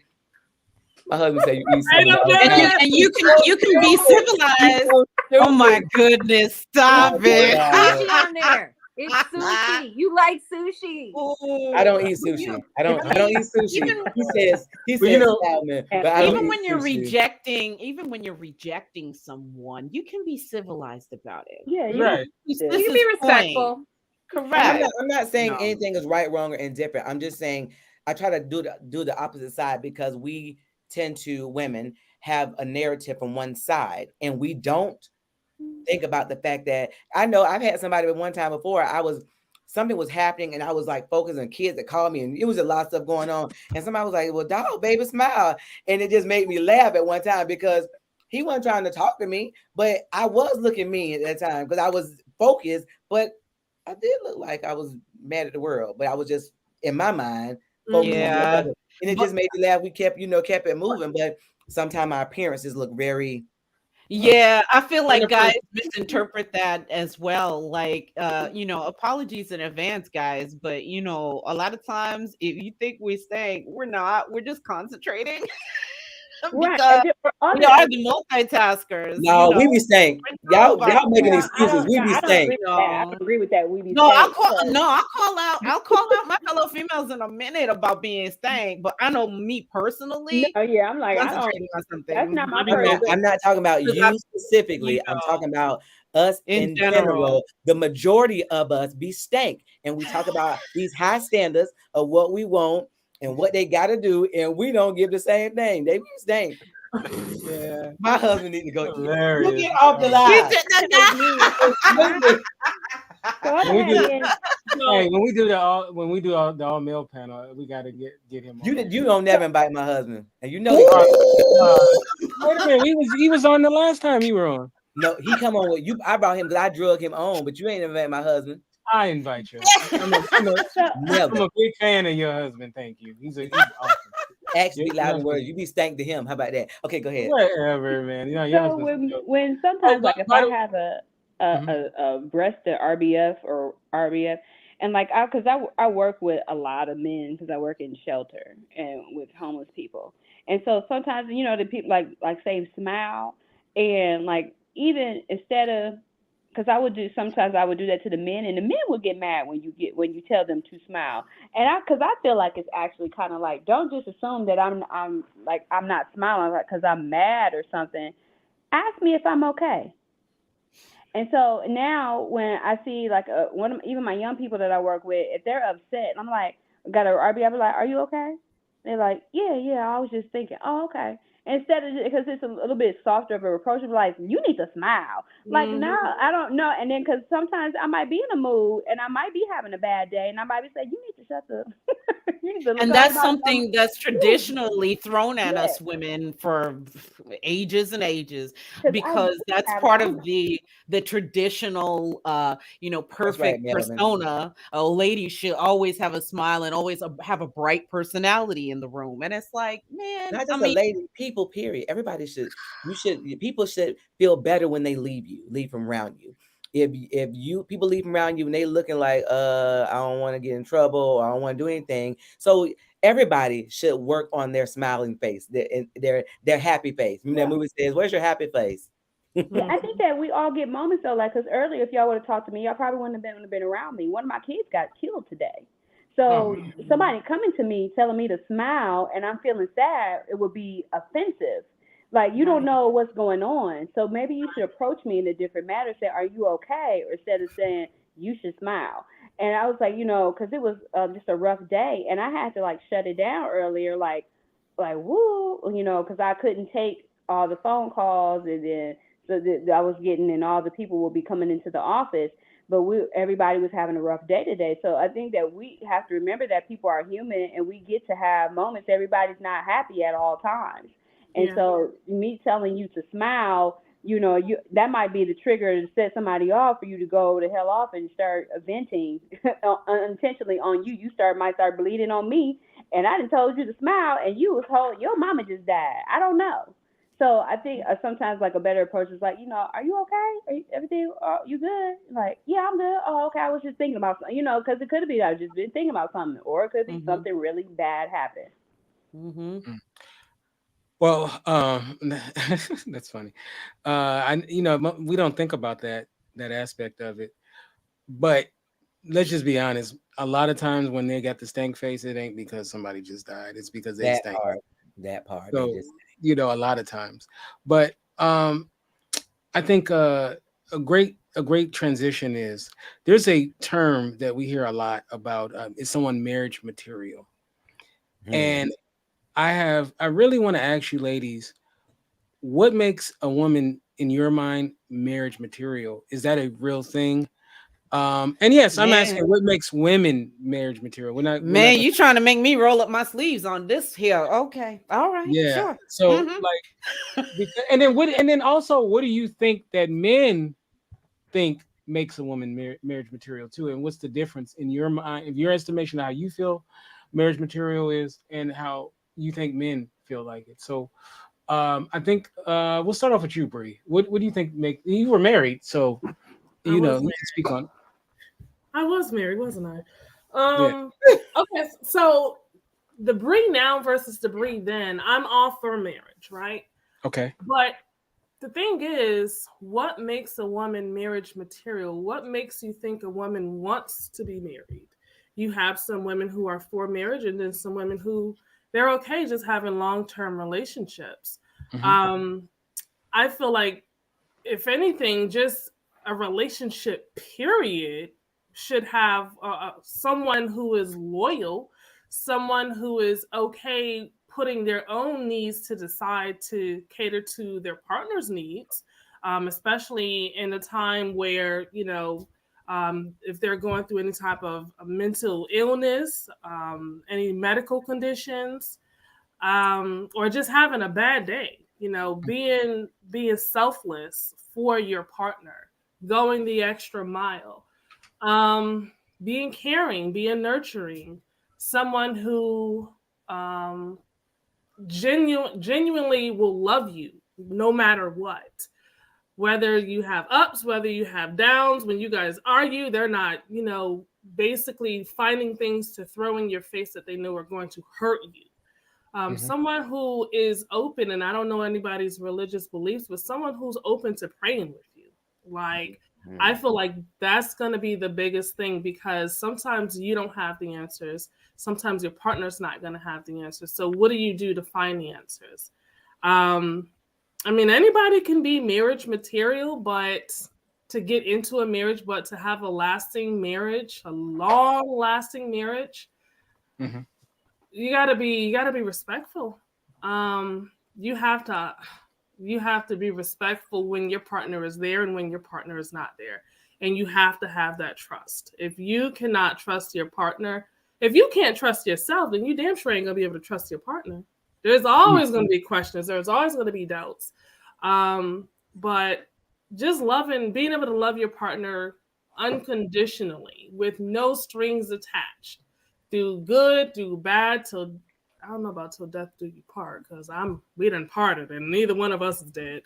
My husband said you eat and you can be civilized. Oh my goodness, stop it. Sushi on there. It's sushi. You like sushi. I don't eat sushi. I don't eat sushi. He says salmon, but even when you're rejecting someone, you can be civilized about it. Yeah, right. You can be respectful. Correct. I'm not saying anything is right, wrong, or indifferent. I'm just saying I try to do the opposite side because we tend to, women, have a narrative from one side, and we don't think about the fact that I know I've had somebody at one time before something was happening and I was like focused on kids that called me and it was a lot of stuff going on. And somebody was like, well, dog, baby, smile. And it just made me laugh at one time because he wasn't trying to talk to me, but I was looking mean at that time because I was focused, but I did look like I was mad at the world, but I was just in my mind focused on the other. And it just made me laugh. We kept it moving, but sometimes our appearances look very. Yeah, I feel like guys misinterpret that as well. Like, apologies in advance, guys. But, a lot of times if you think we stink, we're not. We're just concentrating. Because we are the multitaskers. No, we be stink. Y'all making excuses. We be stink. I don't agree with that. We be I'll call out my fellow females in a minute about being stank. But I know me personally. Oh yeah, I'm like, concentrating on something. That's not my I'm not talking about you specifically. I'm talking about us in general. The majority of us be stank, and we talk about these high standards of what we want and what they got to do, and we don't give the same thing. They be stank. Yeah. My husband need to go. You Hilarious. get off the line. So I'm When we do- hanging. Hey, when we do the all male panel, we got to get him. You on. you don't never invite my husband, and you know Wait a minute, he was on the last time you were on. no, he come on with you. I brought him because I drug him on, but you ain't invite my husband. I invite you. I'm a Never. big fan of your husband. Thank you. He's awesome. Actually, Yeah, loud words. You be stank to him. How about that? Okay, go ahead. Whatever, man. You know, your So husband's when sometimes like if by I the- have a breast at RBF or RBF, and like I work with a lot of men because I work in shelter and with homeless people, and so sometimes the people like say smile, and like even instead of because sometimes I would do that to the men, and the men would get mad when you tell them to smile, and because I feel like it's actually kind of like, don't just assume that I'm not smiling because I'm mad or something. Ask me if I'm okay. And so now when I see like even my young people that I work with, if they're upset, I'm like, got a RB, I'll be like, are you okay? They're like, yeah, I was just thinking, oh, okay. Instead of, because it's a little bit softer of a approach, like, you need to smile. Like, no, I don't know. And then because sometimes I might be in a mood and I might be having a bad day and I might be saying, you need to shut the you need to look And out that's about something that's traditionally thrown at Yeah. us women for ages and ages, 'Cause I because do that's have part it. of the traditional perfect right, Melvin. persona. A lady should always have a smile and always have a bright personality in the room. And it's like, man, Not I just mean, a lady, people, period. Everybody people should feel better when they leave from around you. If people leave from around you and they looking like, I don't want to get in trouble, or I don't want to do anything. So everybody should work on their smiling face, their happy face. You know, that movie says, where's your happy face? Yeah, I think that we all get moments though, like, because earlier, if y'all would have talked to me, y'all probably wouldn't have been around me. One of my kids got killed today. So somebody coming to me telling me to smile and I'm feeling sad, it would be offensive. Like, you don't know what's going on. So maybe you should approach me in a different manner, say, are you okay? Or instead of saying, you should smile. And I was like, because it was just a rough day. And I had to like shut it down earlier, like woo, because I couldn't take all the phone calls and then that I was getting, and all the people will be coming into the office. But everybody was having a rough day today. So I think that we have to remember that people are human and we get to have moments. Everybody's not happy at all times. And so me telling you to smile, that might be the trigger to set somebody off for you to go the hell off and start venting unintentionally on you. You might start bleeding on me, and I done told you to smile, and you was told your mama just died. I don't know. So I think sometimes like a better approach is like, are you okay? Everything? You good? Like, yeah, I'm good. Oh, okay. I was just thinking about something, because it could be I've just been thinking about something, or it could be something really bad happened. Well, that's funny. We don't think about that aspect of it, but let's just be honest. A lot of times when they got the stank face, it ain't because somebody just died. It's because they stank. That part. So, a lot of times, but I think a great transition is there's a term that we hear a lot about. Is someone marriage material? And I really want to ask you, ladies, what makes a woman in your mind marriage material? Is that a real thing? And yes, I'm asking what makes women marriage material. You trying to make me roll up my sleeves on this here? Okay, all right, sure. So and then also, what do you think that men think makes a woman marriage material too? And what's the difference in your mind, in your estimation, how you feel marriage material is, and how you think men feel like it? So I think we'll start off with you, Bree. What do you think you were married, so you can speak on it. I was married, wasn't I? Okay, so the Bree now versus the Bree then, I'm all for marriage, right? Okay. But the thing is, what makes a woman marriage material? What makes you think a woman wants to be married? You have some women who are for marriage, and then some women who they're okay just having long-term relationships. I feel like, if anything, just a relationship period should have someone who is loyal, someone who is okay putting their own needs to the side to cater to their partner's needs, especially in a time where, if they're going through any type of mental illness, any medical conditions, or just having a bad day, being selfless for your partner, going the extra mile, being caring, being nurturing, someone who genuinely will love you no matter what. Whether you have ups, whether you have downs, when you guys argue, they're not, basically finding things to throw in your face that they know are going to hurt you. Someone who is open, and I don't know anybody's religious beliefs, but someone who's open to praying with you. Like, I feel like that's going to be the biggest thing, because sometimes you don't have the answers. Sometimes your partner's not going to have the answers. So what do you do to find the answers? Anybody can be marriage material, but to get into a marriage, but to have a lasting marriage, a long lasting marriage, you gotta be respectful. You have to be respectful when your partner is there and when your partner is not there. And you have to have that trust. If you cannot trust your partner, if you can't trust yourself, then you damn sure ain't gonna be able to trust your partner. There's always going to be questions. There's always going to be doubts. But just being able to love your partner unconditionally with no strings attached, do good, do bad, till I don't know about till death do you part, because we done parted and neither one of us is dead.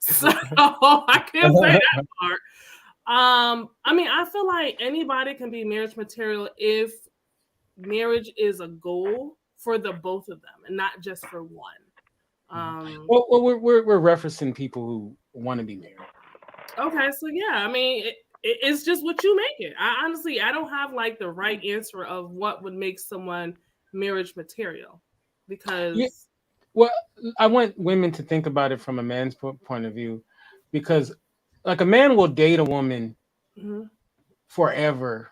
So I can't say that part. I feel like anybody can be marriage material if marriage is a goal for the both of them and not just for one. Well, we're referencing people who want to be married. Okay, so yeah, it's just what you make it. I don't have like the right answer of what would make someone marriage material, because I want women to think about it from a man's point of view, because like a man will date a woman forever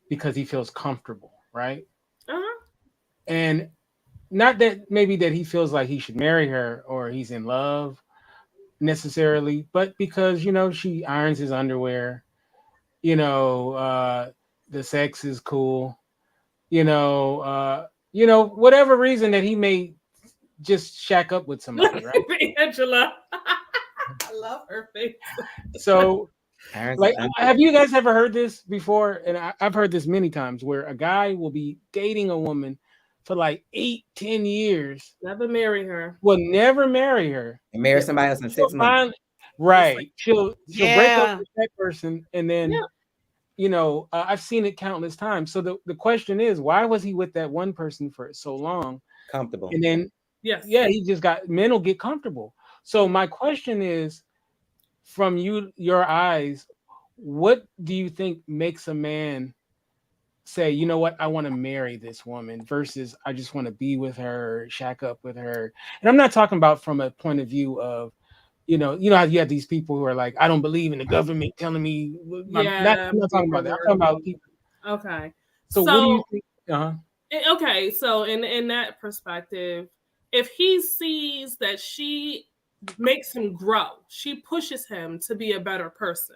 because he feels comfortable, right? And not that maybe that he feels like he should marry her or he's in love necessarily, but because, she irons his underwear, the sex is cool, whatever reason that he may just shack up with somebody, right? Angela. I love her face. So, like, have you guys ever heard this before? And I've heard this many times, where a guy will be dating a woman for like 8-10 years. Never marry her. Will never marry her. And marry somebody else in 6 months. Right. She'll break up with that person. And then, I've seen it countless times. So the question is, why was he with that one person for so long? Comfortable. And then, he just men will get comfortable. So my question is, from your eyes, what do you think makes a man say, you know what, I want to marry this woman, versus I just want to be with her, shack up with her? And I'm not talking about from a point of view of, how you have these people who are like, I don't believe in the government telling me. I'm not talking about that. I'm talking about people. Okay. So what do you think? Okay. So in that perspective, if he sees that she makes him grow, she pushes him to be a better person,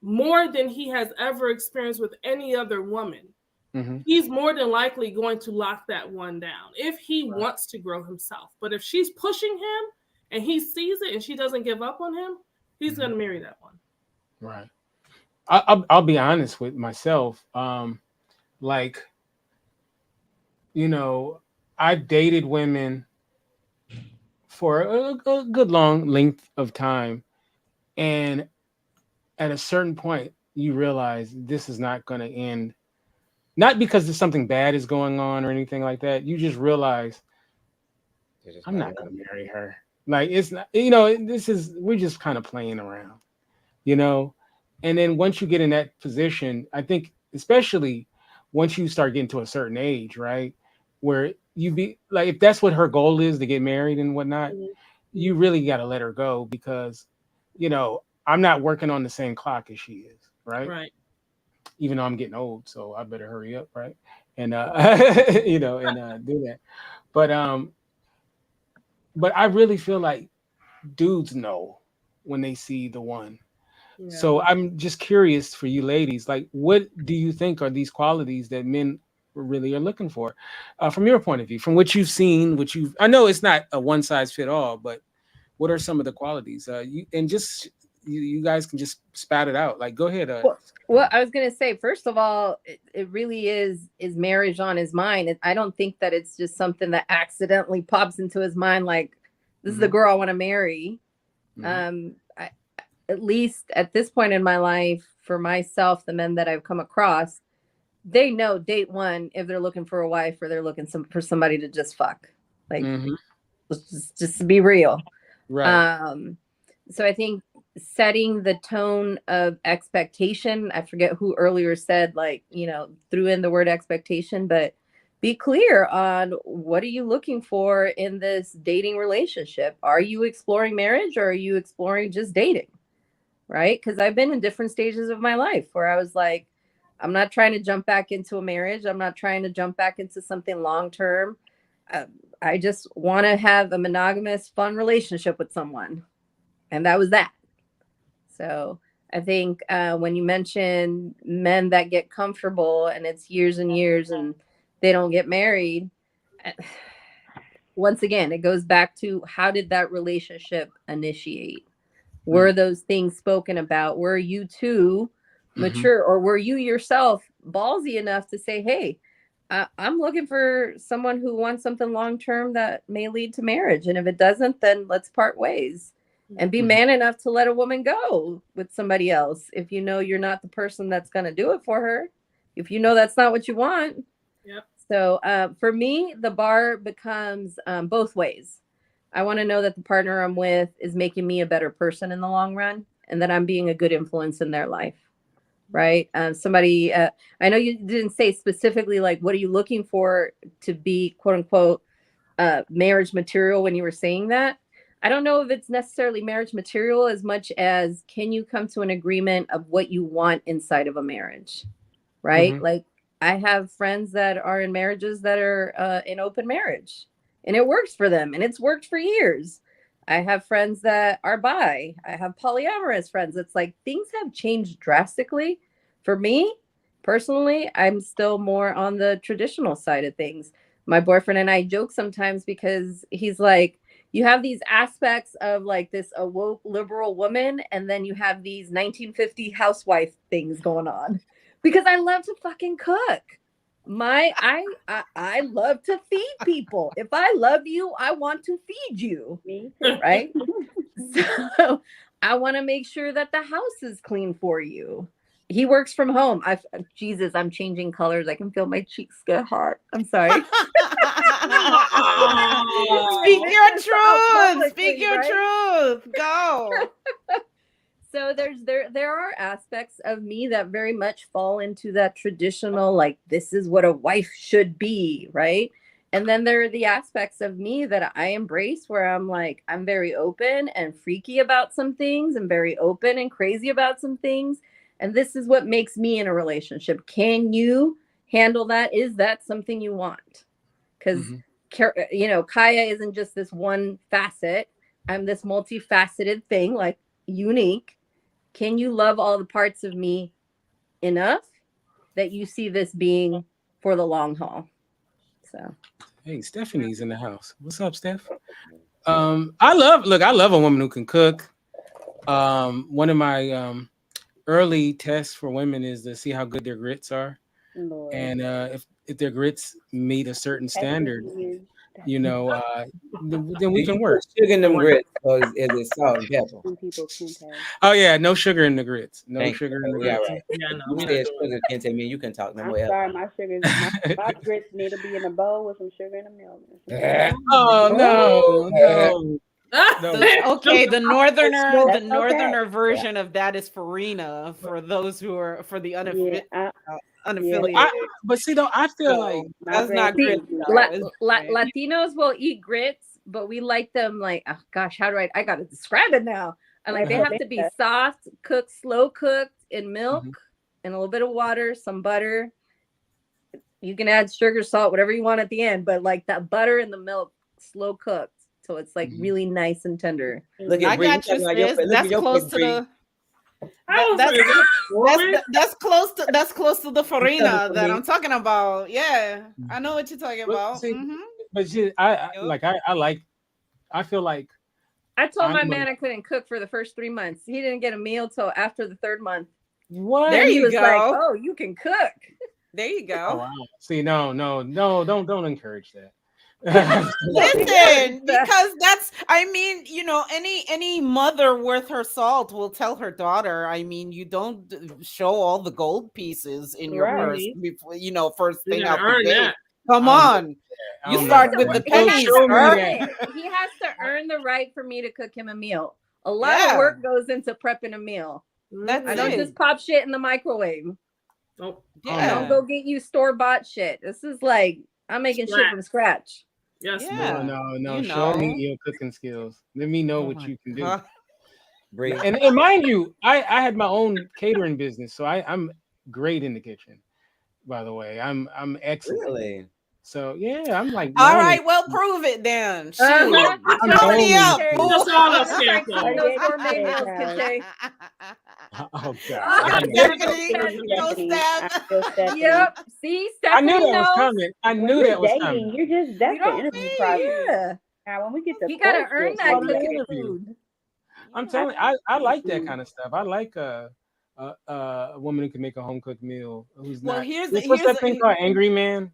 more than he has ever experienced with any other woman, he's more than likely going to lock that one down if he wants to grow himself. But if she's pushing him and he sees it and she doesn't give up on him, he's going to marry that one. Right. I'll be honest with myself. I've dated women for a good long length of time, and at a certain point, you realize this is not going to end. Not because there's something bad is going on or anything like that. You just realize I'm not going to marry her. Like, it's not, we're just kind of playing around, And then once you get in that position, I think, especially once you start getting to a certain age, right, where you be like, if that's what her goal is, to get married and whatnot, you really got to let her go, because, I'm not working on the same clock as she is, right? Right. Even though I'm getting old, so I better hurry up, right? and you know, and do that. But I really feel like dudes know when they see the one. Yeah. So I'm just curious for you ladies, like, what do you think are these qualities that men really are looking for, from your point of view, from what you've seen, I know it's not a one size fit all, but what are some of the qualities? You guys can just spat it out. Like, go ahead. Well, I was gonna say, first of all, it really is marriage on his mind. I don't think that it's just something that accidentally pops into his mind, like, this is the girl I want to marry. At least at this point in my life, for myself, the men that I've come across, they know date one if they're looking for a wife or they're looking for somebody to just fuck. Like, let's just be real. Right. So I think setting the tone of expectation, I forget who earlier said, like, you know, threw in the word expectation, but be clear on what are you looking for in this dating relationship. Are you exploring marriage or are you exploring just dating? Right? Because I've been in different stages of my life where I was like, I'm not trying to jump back into a marriage. I'm not trying to jump back into something long term. I just want to have a monogamous, fun relationship with someone. And that was that. So I think when you mention men that get comfortable and it's years and years and they don't get married, once again, it goes back to, how did that relationship initiate? Were those things spoken about? Were you two mature, or were you yourself ballsy enough to say, hey, I'm looking for someone who wants something long-term that may lead to marriage. And if it doesn't, then let's part ways. And be man enough to let a woman go with somebody else if you know you're not the person that's going to do it for her. If you know that's not what you want. Yep. So for me, the bar becomes both ways. I want to know that the partner I'm with is making me a better person in the long run, and that I'm being a good influence in their life. Right. Somebody, I know you didn't say specifically, like, what are you looking for to be, quote unquote, marriage material when you were saying that. I don't know if it's necessarily marriage material as much as, can you come to an agreement of what you want inside of a marriage? Right. Like, I have friends that are in marriages that are in open marriage, and it works for them, and it's worked for years. I have friends that are bi. I have polyamorous friends. It's like, things have changed drastically. For me, personally, I'm still more on the traditional side of things. My boyfriend and I joke sometimes because he's like, you have these aspects of like this awoke liberal woman, and then you have these 1950 housewife things going on. Because I love to fucking cook. I love to feed people. If I love you, I want to feed you. Me, right? So I want to make sure that the house is clean for you. He works from home. Jesus, I'm changing colors. I can feel my cheeks get hot. I'm sorry. Speak your truth. Speak your truth. Go. So there are aspects of me that very much fall into that traditional, like, this is what a wife should be, right? And then there are the aspects of me that I embrace where I'm like, I'm very open and freaky about some things, and very open and crazy about some things. And this is what makes me in a relationship. Can you handle that? Is that something you want? Because, you know, Kaya isn't just this one facet. I'm this multifaceted thing, like, unique. Can you love all the parts of me enough that you see this being for the long haul? So, hey, Stephanie's in the house. What's up, Steph? I love a woman who can cook. One of my early tests for women is to see how good their grits are. Lord. And if their grits meet a certain standard, you know, then we can work. Sugar in them grits, or is it salt and pepper? Some people can't have. Oh yeah, no sugar in the grits. No Thank sugar you. in the Yeah, grits. right. Yeah, no, You we said don't do sugar, Kente, me, you can talk no I'm more. sorry, my sugar, my grits need to be in a bowl with some sugar and a milk. Oh no, no. Okay, the northerner That's okay. version of that is farina for those who are for the unaffiliated. But see, though, I feel like That's not see, grits. Latinos will eat grits, but we like them like, oh gosh, how do I gotta describe it now? And like, they have to be soft, cooked, slow cooked in milk and a little bit of water, some butter. You can add sugar, salt, whatever you want at the end, but like that butter and the milk, slow cooked, so it's like really nice and tender. Look I at Bree. got you, sis. That's close to the. I was That's, like, that's close to the farina that me. I'm talking about. Yeah, I know what you're talking But about. see, Mhm. But see, I feel like I told my I'm man I couldn't cook for the first 3 months. He didn't get a meal till after the 3rd month. what? There And he you was go. like, "Oh, you can cook." There you Oh, go. wow. See, no, don't encourage that. Listen, because that's, I mean, any mother worth her salt will tell her daughter, I mean, you don't show all the gold pieces in your purse Right. before, first You thing gotta out the earn gate. that. Come I don't on. I You don't start know with about the that. He Don't has pennies show to me earn that. it. He has to earn the right for me to cook him a meal. A lot Yeah. of work goes into prepping a meal. That's I don't it. just pop shit in the microwave. Oh, I Yeah. don't go get you store-bought shit. This is like I'm making shit from scratch. yes, Yeah. No. You Show me know. your cooking skills. Let me know Oh what my you can do. God. Bree. And mind you, I had my own catering business, so I'm great in the kitchen. By the way, I'm excellent. Really? So yeah, I'm like. All known right, as- well, prove it then. Shoot. Uh-huh. I'm Show known me as- up. Okay, fool. Just all I'm us gonna start scarecrows. cooking those gourmet meals, Okay. Kente. Oh Oh, God. Stephanie, Stephanie. no stab. I feel Stephanie. Yep. See, I knew Stephanie that was knows. coming. I When knew you're that was dating, coming. that's You the don't interview need. process. Yeah. Now, when we get to You gotta earn courtship, that Oh, the cooking interview. food. I'm telling you, I like that kind of stuff. I like a woman who can make a home cooked meal who's Well, not. here's What's that thing a- called? Angry Man?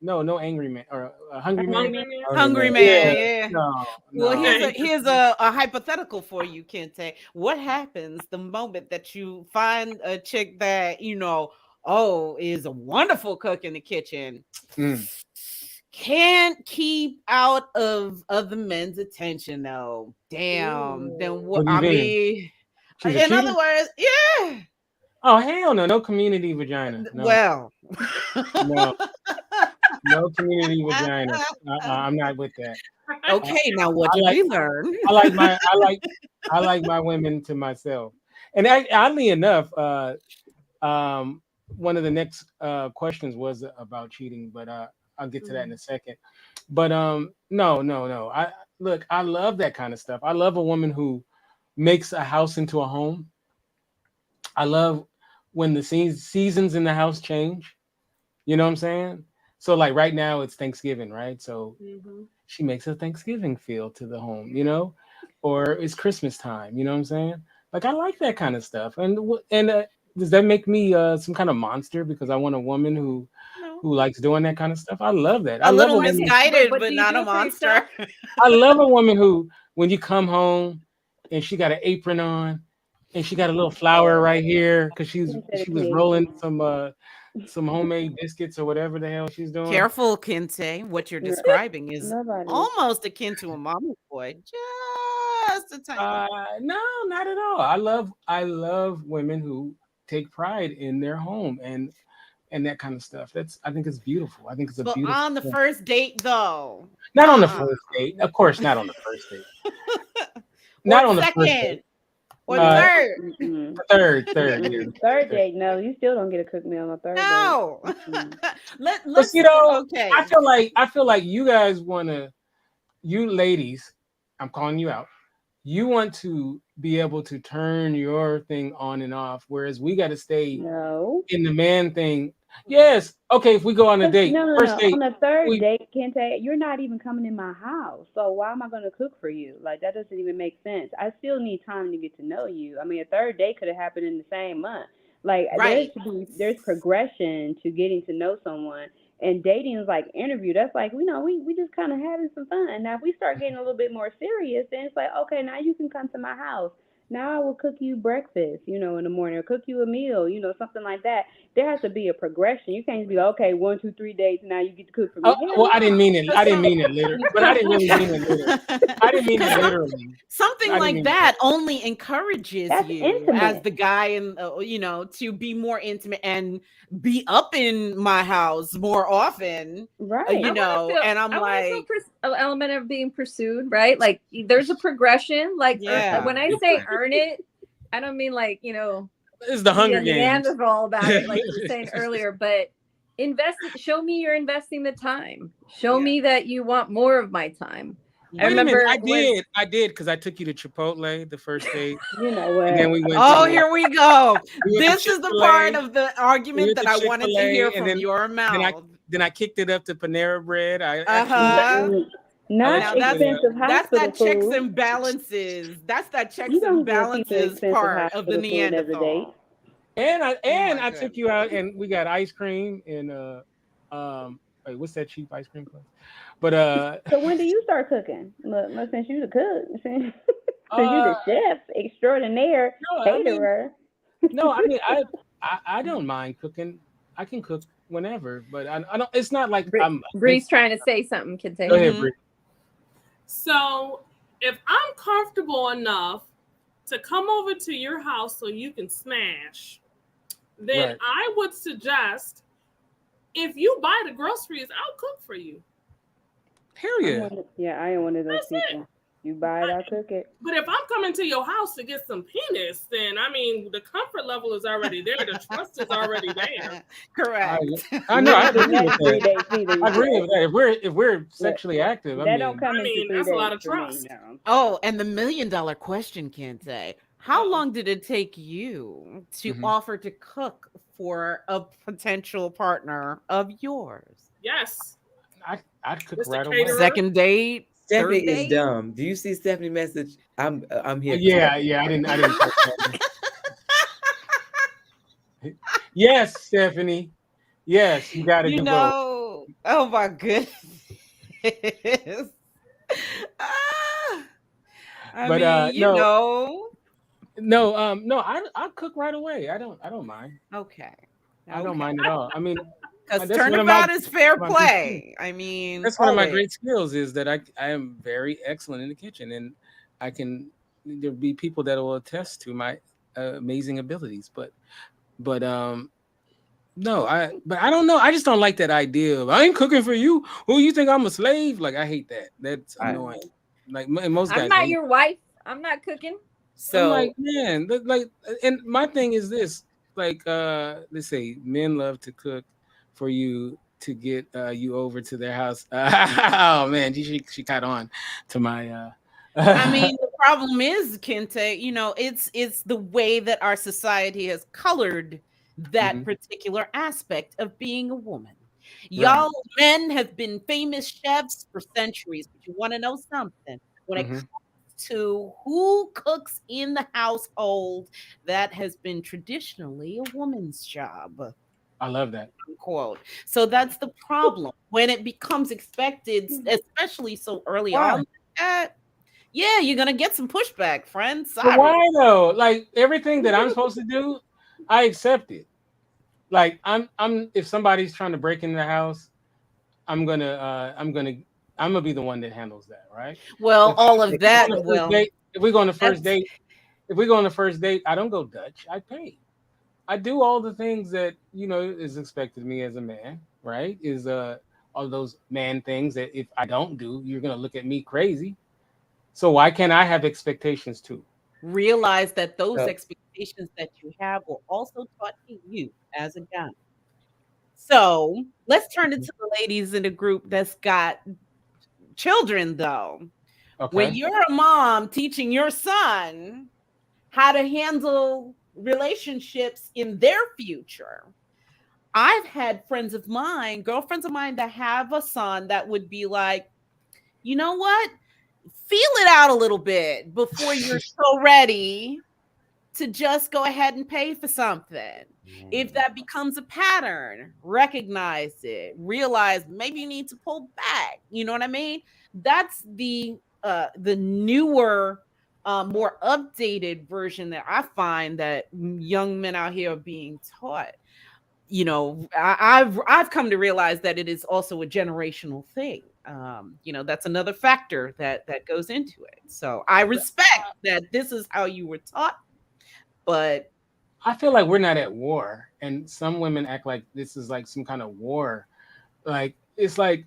No Angry Man or a Hungry Man. Hungry man. Hungry man. man. Yeah. No. Well, no. here's a hypothetical for you, Kente. What happens the moment that you find a chick that is a wonderful cook in the kitchen, Mm. can't keep out of the men's attention though? Damn. Then What what? do you I mean? mean, She's a in cheater? other words, yeah. Oh hell no! No community vagina. No. Well, No. No community vagina. I'm not with that. okay. Now, what I did like- we learn? I like my women to myself. And oddly enough, one of the next questions was about cheating, but I'll get to that in a second. But no. I love that kind of stuff. I love a woman who makes a house into a home. I love when the seasons in the house change. You know what I'm saying? So like right now it's Thanksgiving, right? So she makes a Thanksgiving feel to the home, or it's Christmas time. You know what I'm saying? Like I like that kind of stuff. And does that make me some kind of monster because I want a woman who likes doing that kind of stuff? I love that. I A love little a woman. misguided, But but do you not do a it for monster. I love a woman who, when you come home, and she got an apron on, and she got a little flour right here because she was rolling some homemade biscuits or whatever the hell she's doing. Careful, Kente. What you're describing is Nobody. almost akin to a mama's boy. Just a tiny. No, not at all. I love women who take pride in their home and that kind of stuff. I think it's beautiful. I think it's a But beautiful on the thing. first date, though. Not on the first date. Of course, not on the first date. Not Or on the second. first date. Or Uh, third. Mm-mm. Third. Third date, no, you still don't get a cooked meal on a third No. date. Let's okay. I feel like you guys you ladies, I'm calling you out. You want to be able to turn your thing on and off, whereas we got to stay No. in the man thing. Yes. Okay. If we go on a date, No. first date, On the third we- date, Kente, you're not even coming in my house. So why am I going to cook for you? Like, that doesn't even make sense. I still need time to get to know you. I mean, a third date could have happened in the same month. Like, Right. there's progression to getting to know someone. And dating is like interview. That's like, we just kind of having some fun. Now, if we start getting a little bit more serious, then it's like, okay, now you can come to my house. Now I will cook you breakfast, in the morning, or cook you a meal, something like that. There has to be a progression. You can't just be like, okay, 1, 2, 3 dates, now you get to cook for me. Hell well, I didn't no. mean it. I didn't mean it literally, but I didn't really mean it literally. I didn't mean it literally. Something I didn't like mean that only encourages That's you intimate. as the guy, and to be more intimate and be up in my house more often. Right. You know, and I'm I wanna feel like, an element of being pursued, right? Like there's a progression. Like Yeah. when I say earn it, I don't mean like This is the Hunger be a Games. Neanderthal about it, like you were saying earlier, but Show me you're investing the time. Show me that you want more of my time. Wait a minute, I did because I took you to Chipotle the first day. You know what? And then we went. Here we go. We went to This is the Chick-fil-A. part of the argument that I wanted to hear and from your mouth. Then I kicked it up to Panera Bread. Not expensive that's hospital that checks food. and balances. That's that checks You don't and give people balances expensive part of the hospital food as a Neanderthal. date. And I took you out and we got ice cream and wait, what's that cheap ice cream place? But So when do you start cooking? Look, since you the cook, since you the chef extraordinaire, caterer. I mean, I don't mind cooking. I can cook whenever, but I don't. It's not like Bree's trying to say something. Continue. Go ahead, Bree. So if I'm comfortable enough to come over to your house so you can smash, then Right. I would suggest if you buy the groceries, I'll cook for you. Period. Yeah, I am one of those That's people. it. You buy it, I'll cook it. But if I'm coming to your house to get some penis, then I mean the comfort level is already there. The trust is already there. Correct. I know. I agree with Three that. days either. I agree with that. If we're sexually active, That don't come I into mean, 3 that's a days lot of for me, trust. no. Oh, and the $1 million question, Kente. How long did it take you to offer to cook for a potential partner of yours? Yes. I'd cook Mr. right away. Caterer. Second date? Stephanie third is date? dumb. Do you see Stephanie's message? I'm here. Yeah, I didn't. Catch that. Yes, Stephanie. Yes, you got to do both. Oh my goodness. I But, mean, no. No, I'll cook right away. I don't mind. Okay. I don't mind at all. I mean, Because that's one of turnabout my- is fair my- play. I mean, that's one of my always. great skills is that I am very excellent in the kitchen, and I can. There'll be people that will attest to my amazing abilities, but no, I don't know. I just don't like that idea of I ain't cooking for you. Who you think I'm a slave? Like I hate that. That's annoying. Like most guys. I'm not hate your wife. I'm not cooking. So I'm like, man, like, and my thing is this, like, let's say men love to cook for you to get you over to their house. Oh man, she caught on to my. I mean, the problem is, Kente, it's the way that our society has colored that particular aspect of being a woman. Y'all men have been famous chefs for centuries, but you want to know something? When it comes to who cooks in the household, that has been traditionally a woman's job. I love that. Quote. So that's the problem when it becomes expected, especially so early on. Yeah, you're gonna get some pushback, friends. But why though? Like everything that I'm supposed to do, I accept it. Like I'm if somebody's trying to break into the house, I'm gonna be the one that handles that, right? Well, all of that. If we go on the first date, I don't go Dutch. I pay. I do all the things that is expected of me as a man, right? Is all those man things that if I don't do, you're gonna look at me crazy. So why can't I have expectations too? Realize that those expectations that you have were also taught to you as a guy. So let's turn it to the ladies in the group that's got children, though. Okay. When you're a mom teaching your son how to handle relationships in their future, I've had girlfriends of mine that have a son that would be like, you know what? Feel it out a little bit before you're so ready to just go ahead and pay for something. If that becomes a pattern, recognize it, realize maybe you need to pull back. You know what I mean? That's the newer, more updated version that I find that young men out here are being taught. I've come to realize that it is also a generational thing. That's another factor that goes into it. So I respect that this is how you were taught, but I feel like we're not at war, and some women act like this is like some kind of war. Like it's like,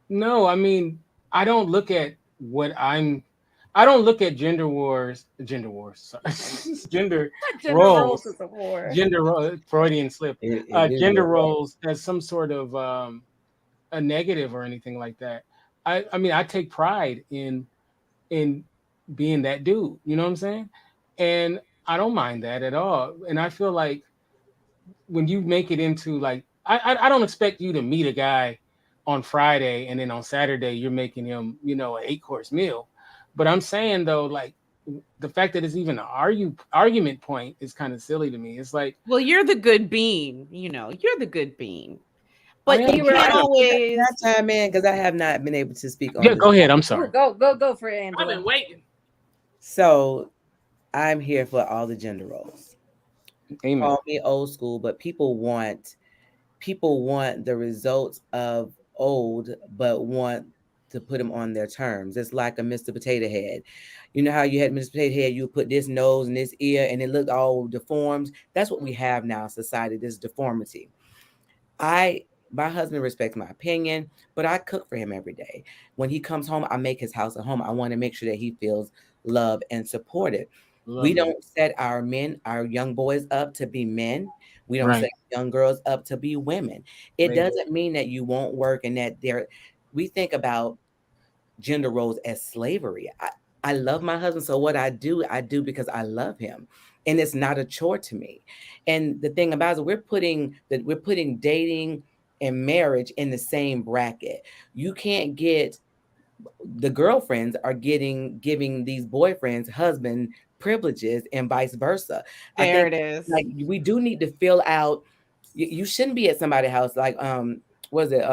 no, I mean, I don't look at what I I don't look at gender sorry, gender Gender roles, roles is a war. Freudian slip, It is gender what it is. roles as some sort of a negative or anything like that. I mean, I take pride in being that dude. You know what I'm saying? And I don't mind that at all. And I feel like when you make it into like, I don't expect you to meet a guy on Friday and then on Saturday you're making him, you know, an 8-course meal. But I'm saying though, like the fact that it's even an argument point is kind of silly to me. It's like, Well, you're the good bean, you know, you're the good bean. I But am you trying can't to- always. Can I chime in? Because I have not been able to speak on yeah, this. go ahead. I'm Ooh, sorry. go for it, I've Angela. been waiting. So I'm here for all the gender roles. Amen. Call me old school, but people want the results of old, but want to put them on their terms. It's like a Mr. Potato Head. You know how you had Mr. Potato Head, you put this nose and this ear and it looked all deformed. That's what we have now in society, this deformity. My husband respects my opinion, but I cook for him every day. When he comes home, I make his house a home. I want to make sure that he feels loved and supported. We don't set our men, our young boys up to be men. We don't Right. set young girls up to be women. It Right. doesn't mean that you won't work and that we think about gender roles as slavery. I love my husband. So what I do because I love him. And it's not a chore to me. And the thing about it, we're putting dating and marriage in the same bracket. You can't get the girlfriends are giving these boyfriends husband privileges and vice versa. There it is. Like we do need to fill out. You shouldn't be at somebody's house like was it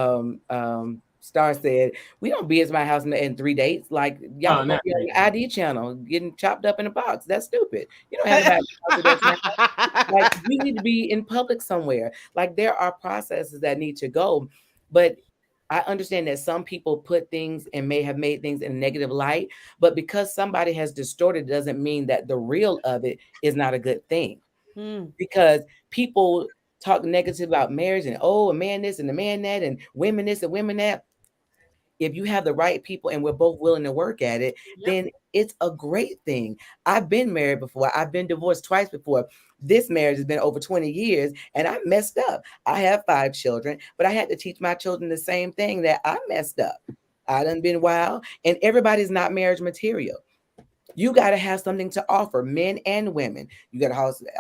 Star said we don't be at my house in 3 dates like y'all not be on the ID channel getting chopped up in a box. That's stupid. You don't have to like we need to be in public somewhere. Like there are processes that need to go, but I understand that some people put things and may have made things in a negative light, but because somebody has distorted, doesn't mean that the real of it is not a good thing. Because people talk negative about marriage and a man this and a man that and women this and women that. If you have the right people and we're both willing to work at it, then it's a great thing. I've been married before. I've been divorced twice before. This marriage has been over 20 years and I messed up. I have 5 children, but I had to teach my children the same thing that I messed up. I done been wild and everybody's not marriage material. You got to have something to offer, men and women. You got to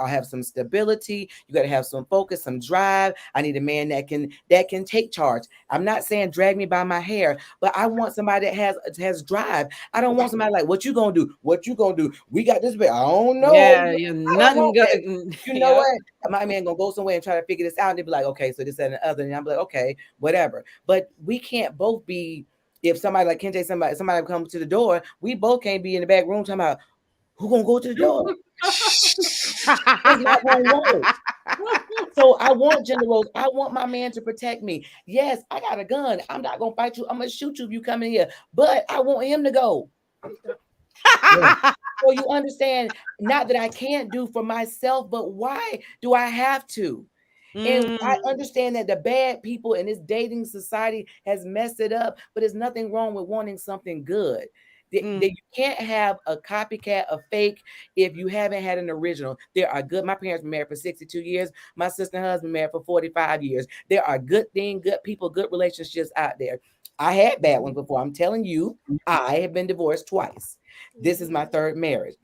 have some stability. You got to have some focus, some drive. I need a man that can take charge. I'm not saying drag me by my hair, but I want somebody that has drive. I don't want somebody like, what you gonna do? What you gonna do? We got this. I don't know. Yeah, you're nothing good. You know what? My man gonna go somewhere and try to figure this out. And they be like, okay, so this and the other. And I'm like, okay, whatever. But we can't both be. If somebody like Kente, somebody comes to the door, we both can't be in the back room talking about who gonna go to the door. It's not gonna work. So I want gender roles. I want my man to protect me. Yes, I got a gun. I'm not gonna fight you. I'm gonna shoot you if you come in here. But I want him to go. So you understand, not that I can't do for myself, but why do I have to? And I understand that the bad people in this dating society has messed it up, but there's nothing wrong with wanting something good. You can't have a copycat, a fake, if you haven't had an original. There are good. My parents were married for 62 years. My sister and husband married for 45 years. There are good things, good people, good relationships out there. I had bad ones before. I'm telling you, I have been divorced twice. This is my 3rd marriage.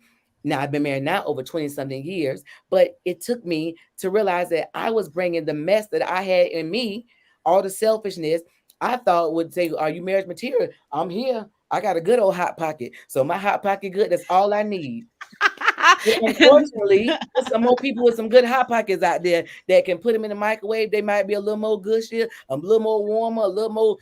Now, I've been married now over 20-something years, but it took me to realize that I was bringing the mess that I had in me, all the selfishness. I thought would say, are you marriage material? I'm here. I got a good old hot pocket. So my hot pocket good, that's all I need. Unfortunately, there's some more people with some good hot pockets out there that can put them in the microwave. They might be a little more gushier, a little more warmer, a little more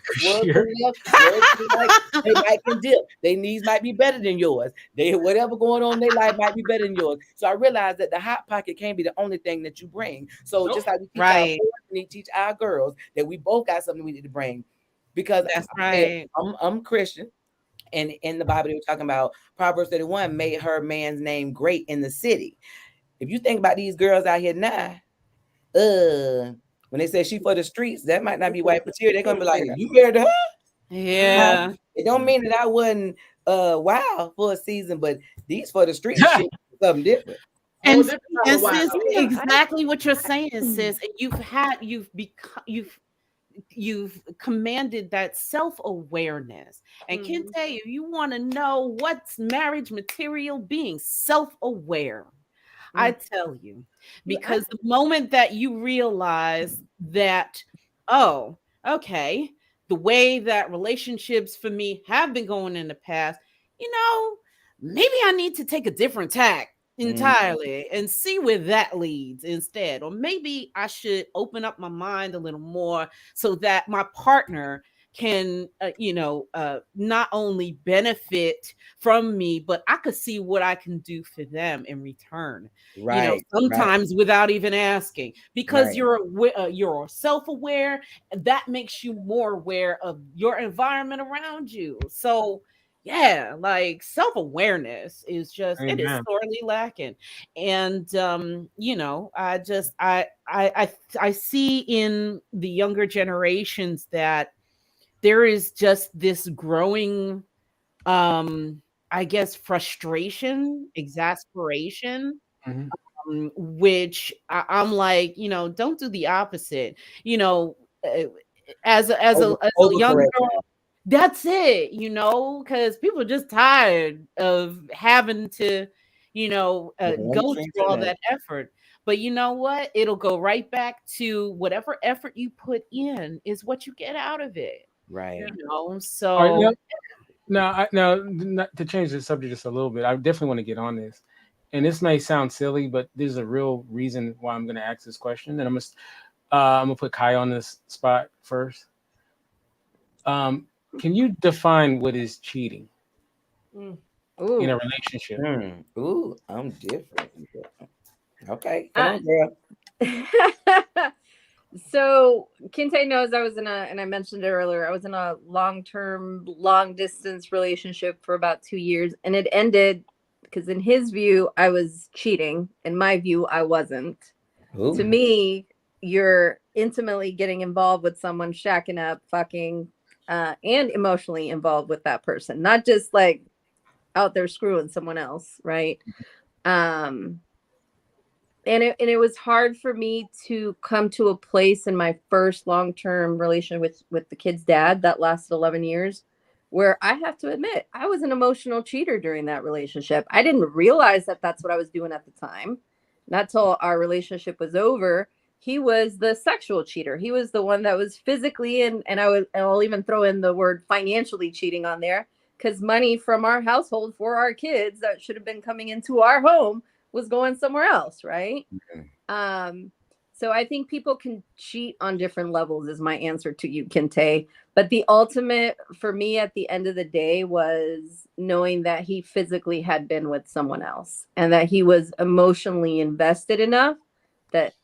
they might can dip. Their knees might be better than yours. Whatever going on in their life might be better than yours. So I realized that the hot pocket can't be the only thing that you bring. So just like we teach our boys, we need to teach our girls that we both got something we need to bring. Because that's right. I'm Christian. And in the Bible, they were talking about Proverbs 31 made her man's name great in the city. If you think about these girls out here now, when they say she for the streets, that might not be white material. They're gonna be like, you married her? Yeah. It don't mean that I wasn't wild for a season, but these for the street shit, something different. And, different type of sis, wild. exactly what you're saying, sis. And you've commanded that self-awareness. And Mhm. Kente, if you want to know what's marriage material, being self-aware. I tell you, because the moment that you realize that, oh, okay, the way that relationships for me have been going in the past, maybe I need to take a different tack entirely and see where that leads instead. Or maybe I should open up my mind a little more so that my partner can not only benefit from me, but I could see what I can do for them in return. Right. Sometimes without even asking, because Right. you're self-aware, and that makes you more aware of your environment around you. So yeah, like self-awareness is just, it is Amen. sorely lacking. And I see in the younger generations that there is just this growing I guess frustration, exasperation, Mhm. which I'm like, don't do the opposite. Uh, as a young Overcorrect. girl, that's it, because people are just tired of having to, One go extreme through to all another. that effort. But you know what? It'll go right back to whatever effort you put in is what you get out of it. Right. All right, So now, to change the subject just a little bit, I definitely want to get on this. And this may sound silly, but there's a real reason why I'm going to ask this question. And I'm gonna put Kai on this spot first. Can you define what is cheating in a Ooh. relationship? Ooh, I'm different. Okay, come Uh, on, girl. So Kinte knows I was and I mentioned it earlier, I was in a long-term, long-distance relationship for about 2 years, and it ended because in his view, I was cheating. In my view, I wasn't. To Ooh. me, you're intimately getting involved with someone, shacking up, fucking, and emotionally involved with that person, not just like out there screwing someone else, right? And it was hard for me to come to a place in my first long-term relation with the kid's dad that lasted 11 years, where I have to admit I was an emotional cheater during that relationship. I didn't realize that that's what I was doing at the time. Not till our relationship was over. He was the sexual cheater. He was the one that was physically and I'll even throw in the word financially cheating on there, because money from our household for our kids that should have been coming into our home was going somewhere else, right? So I think people can cheat on different levels is my answer to you, Kinte. But the ultimate for me at the end of the day was knowing that he physically had been with someone else and that he was emotionally invested enough that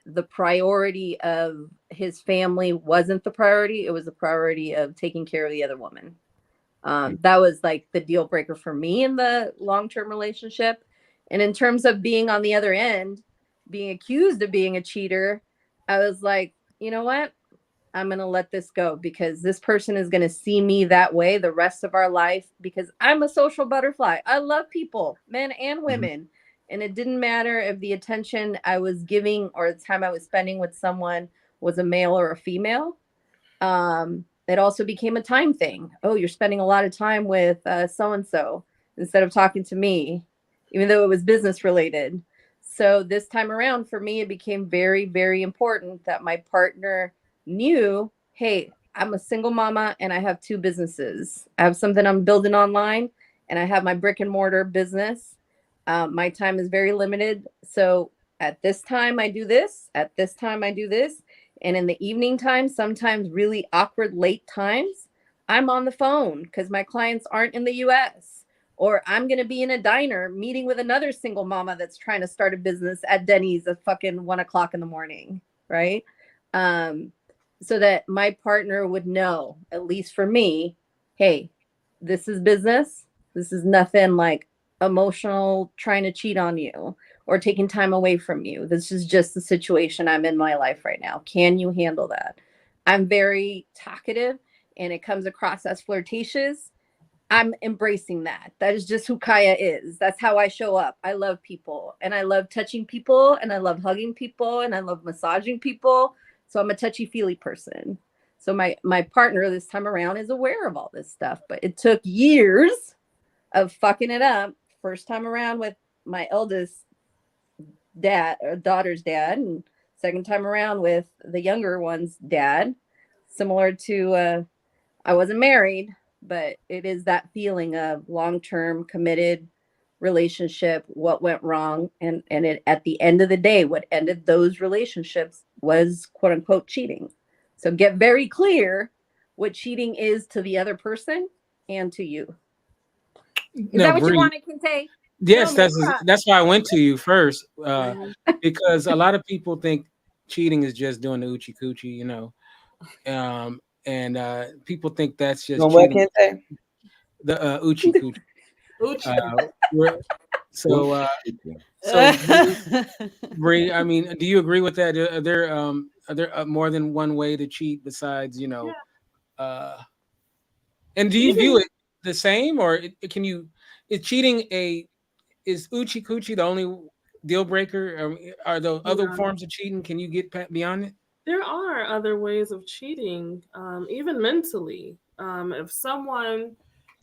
the priority of his family wasn't the priority. It was the priority of taking care of the other woman. That was like the deal breaker for me in the long-term relationship. And in terms of being on the other end, being accused of being a cheater, I was like, you know what? I'm going to let this go because this person is going to see me that way the rest of our life because I'm a social butterfly. I love people, men and women. And it didn't matter if the attention I was giving or the time I was spending with someone was a male or a female. It also became a time thing. Oh, you're spending a lot of time with so-and-so instead of talking to me, even though it was business related. So this time around for me, it became very, very important that my partner knew, hey, I'm a single mama and I have 2 businesses. I have something I'm building online and I have my brick and mortar business. My time is very limited. So at this time I do this, at this time I do this. And in the evening time, sometimes really awkward late times, I'm on the phone because my clients aren't in the US. Or I'm going to be in a diner meeting with another single mama that's trying to start a business at Denny's at fucking 1:00 in the morning. Right. So that my partner would know, at least for me, hey, this is business. This is nothing like emotional trying to cheat on you or taking time away from you. This is just the situation I'm in my life right now. Can you handle that? I'm very talkative and it comes across as flirtatious. I'm embracing that. That is just who Kaya is. That's how I show up. I love people, and I love touching people, and I love hugging people, and I love massaging people. So I'm a touchy-feely person. So my partner this time around is aware of all this stuff, but it took years of fucking it up. First time around with my eldest dad or daughter's dad, and second time around with the younger one's dad. Similar to I wasn't married, but it is that feeling of long-term committed relationship, what went wrong, and it, at the end of the day, what ended those relationships was quote unquote cheating. So get very clear what cheating is to the other person and to you. Is that what Bree, you wanted, Kinte? yes, Tell me. that's why I went to you first, because a lot of people think cheating is just doing the oochie coochie, you know, and people think that's just On what, cheating. Kente? The oochie coochie. So Bree, I mean, do you agree with that? Are there more than one way to cheat besides, you know, and do you view it the same, or can you? Is cheating is oochie coochie the only deal breaker? Are there other forms of cheating? Can you get beyond it? There are other ways of cheating, even mentally. If someone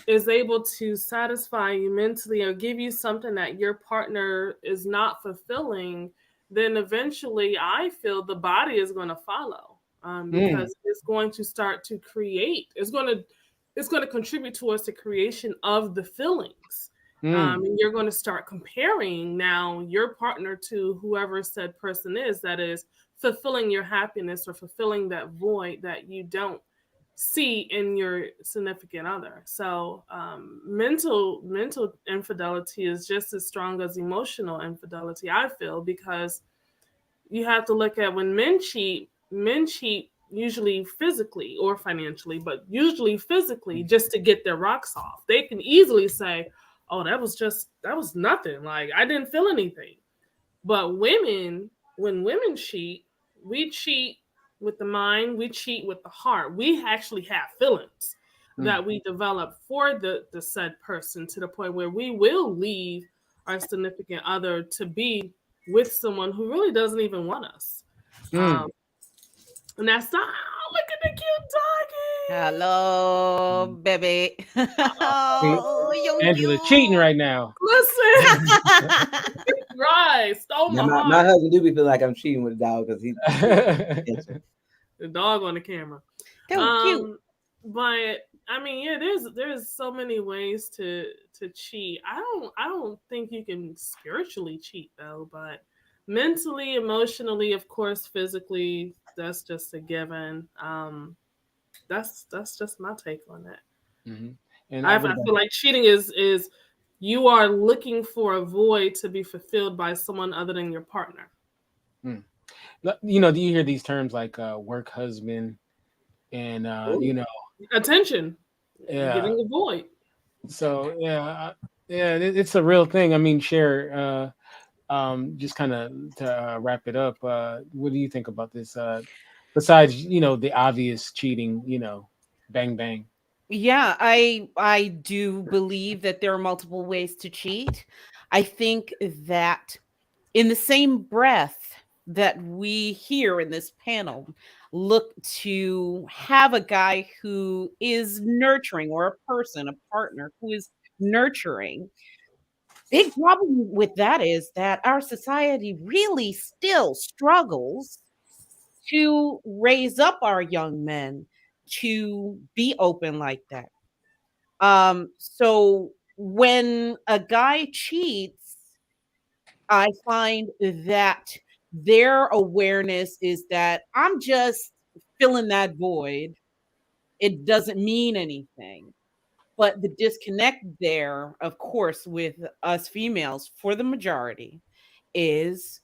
is able to satisfy you mentally or give you something that your partner is not fulfilling, then eventually I feel the body is going to follow, because it's going to start to create. It's going to contribute towards the creation of the feelings. And you're going to start comparing now your partner to whoever said person is that is fulfilling your happiness or fulfilling that void that you don't see in your significant other. So mental infidelity is just as strong as emotional infidelity, I feel, because you have to look at when men cheat usually physically or financially, but usually physically, just to get their rocks off. They can easily say, oh, that was nothing. Like, I didn't feel anything. But when women cheat, we cheat with the mind, we cheat with the heart. We actually have feelings that we develop for the said person, to the point where we will leave our significant other to be with someone who really doesn't even want us. And that's not, look at the cute doggy. Hello, baby. Oh, Angela's cheating right now. Listen. Right. Stole my heart. My husband do be feeling like I'm cheating with the dog because he's the dog on the camera. So cute. But I mean, yeah, there's so many ways to cheat. I don't think you can spiritually cheat though, but mentally, emotionally, of course, physically, that's just a given. That's just my take on that. And I feel like cheating is you are looking for a void to be fulfilled by someone other than your partner. You know, do you hear these terms like work husband and you know, attention? Yeah, getting a void. So it's a real thing. I mean, Cher, just kind of to wrap it up, what do you think about this? Besides, you know, the obvious cheating, you know, bang bang. Yeah, I do believe that there are multiple ways to cheat. I think that in the same breath that we here in this panel look to have a guy who is nurturing, or a person, a partner who is nurturing, big problem with that is that our society really still struggles to raise up our young men to be open like that. So when a guy cheats, I find that their awareness is that I'm just filling that void. It doesn't mean anything. But the disconnect there, of course, with us females, for the majority, is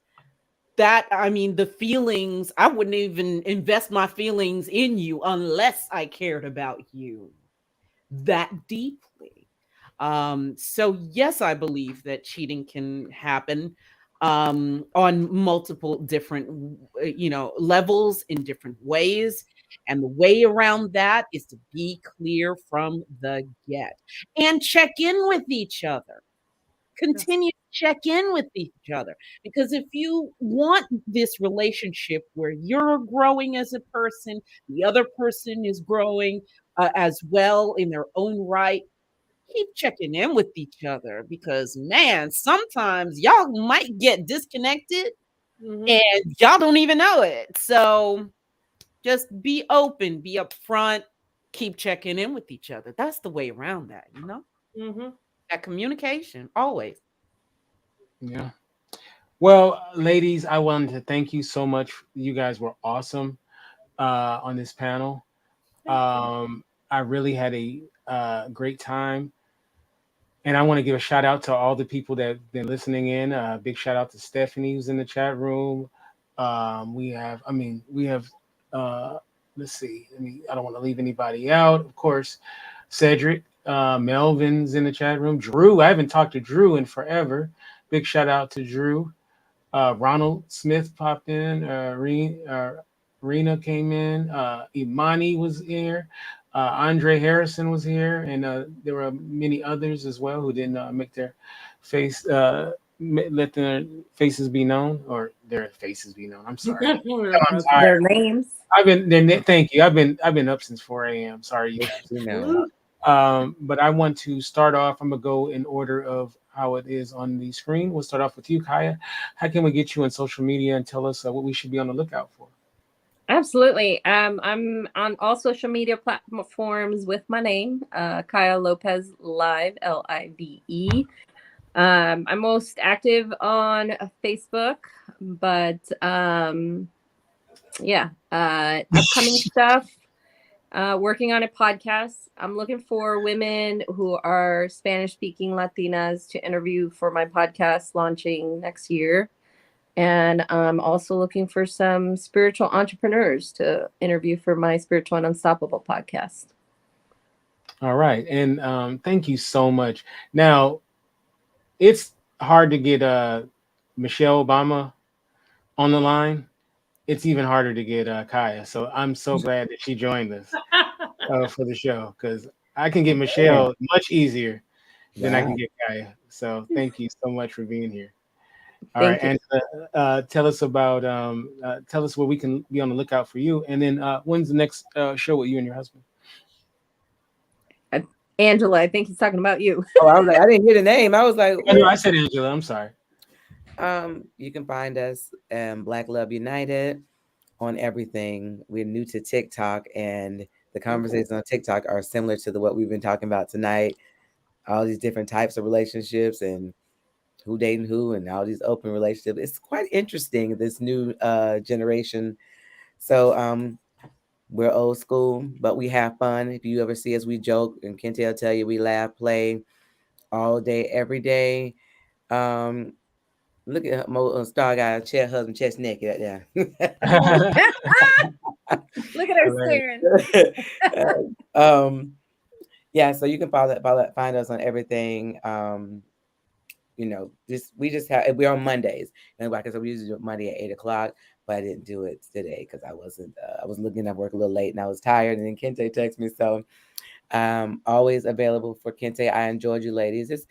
that, I mean, the feelings, I wouldn't even invest my feelings in you unless I cared about you that deeply. So yes, I believe that cheating can happen on multiple different, levels, in different ways. And the way around that is to be clear from the get and check in with each other. Continue to check in with each other, because if you want this relationship where you're growing as a person, the other person is growing as well in their own right, keep checking in with each other, because man, sometimes y'all might get disconnected and y'all don't even know it. So just be open, be upfront, keep checking in with each other. That's the way around that, you know? That communication, always. Yeah. Well, ladies, I wanted to thank you so much. You guys were awesome on this panel. I really had a great time. And I want to give a shout out to all the people that have been listening in. Big shout out to Stephanie, who's in the chat room. We have, let's see. I don't want to leave anybody out. Of course, Cedric, Melvin's in the chat room. Drew, I haven't talked to Drew in forever. Big shout out to Drew. Ronald Smith popped in. Rena came in. Imani was here. Andre Harrison was here, and there were many others as well who didn't make their face let their faces be known, or their faces be known. I'm sorry. I'm Their names. Thank you. I've been up since 4 a.m. Sorry, you guys. You know. But I want to start off. I'm gonna go in order of how it is on the screen. We'll start off with you, Kaya. How can we get you on social media and tell us what we should be on the lookout for? Absolutely. I'm on all social media platforms with my name, Kaya Lopez Live, Live. I'm most active on Facebook, but upcoming stuff. Working on a podcast. I'm looking for women who are Spanish-speaking Latinas to interview for my podcast launching next year. And I'm also looking for some spiritual entrepreneurs to interview for my Spiritual and Unstoppable podcast. All right. And thank you so much. Now, it's hard to get Michelle Obama on the line. It's even harder to get Kaya. So I'm so glad that she joined us for the show, because I can get Michelle much easier than I can get Kaya. So thank you so much for being here. All right, and tell us about tell us where we can be on the lookout for you, and then when's the next show with you and your husband? Angela, I think he's talking about you. Oh, I was like, I didn't hear the name. I was like, no, I said Angela. I'm sorry. You can find us Black Love United on everything. We're new to TikTok, and the conversations on TikTok are similar to what we've been talking about tonight. All these different types of relationships and who dating who and all these open relationships. It's quite interesting, this new generation. So we're old school, but we have fun. If you ever see us, we joke, and Kente will tell you we laugh, play all day, every day. Look at Mo Star Guy, chair husband, chest naked right there. Look at her staring. Yeah, so you can find us on everything. We're on Mondays, and like I said, we usually do it Monday at 8:00, but I didn't do it today because I was looking at work a little late and I was tired. And then Kente texted me, so always available for Kente. I enjoyed you, ladies. It's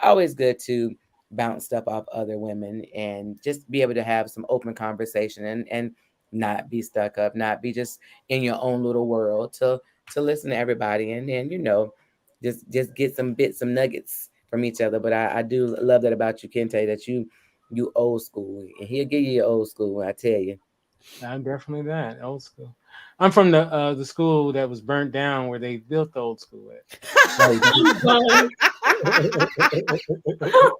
always good to bounce stuff off other women and just be able to have some open conversation and not be stuck up, not be just in your own little world, to listen to everybody and then just get some bits, some nuggets from each other. But I do love that about you, Kente, that you old school, and he'll give you your old school, I tell you. I'm definitely that old school. I'm from the school that was burnt down where they built the old school at.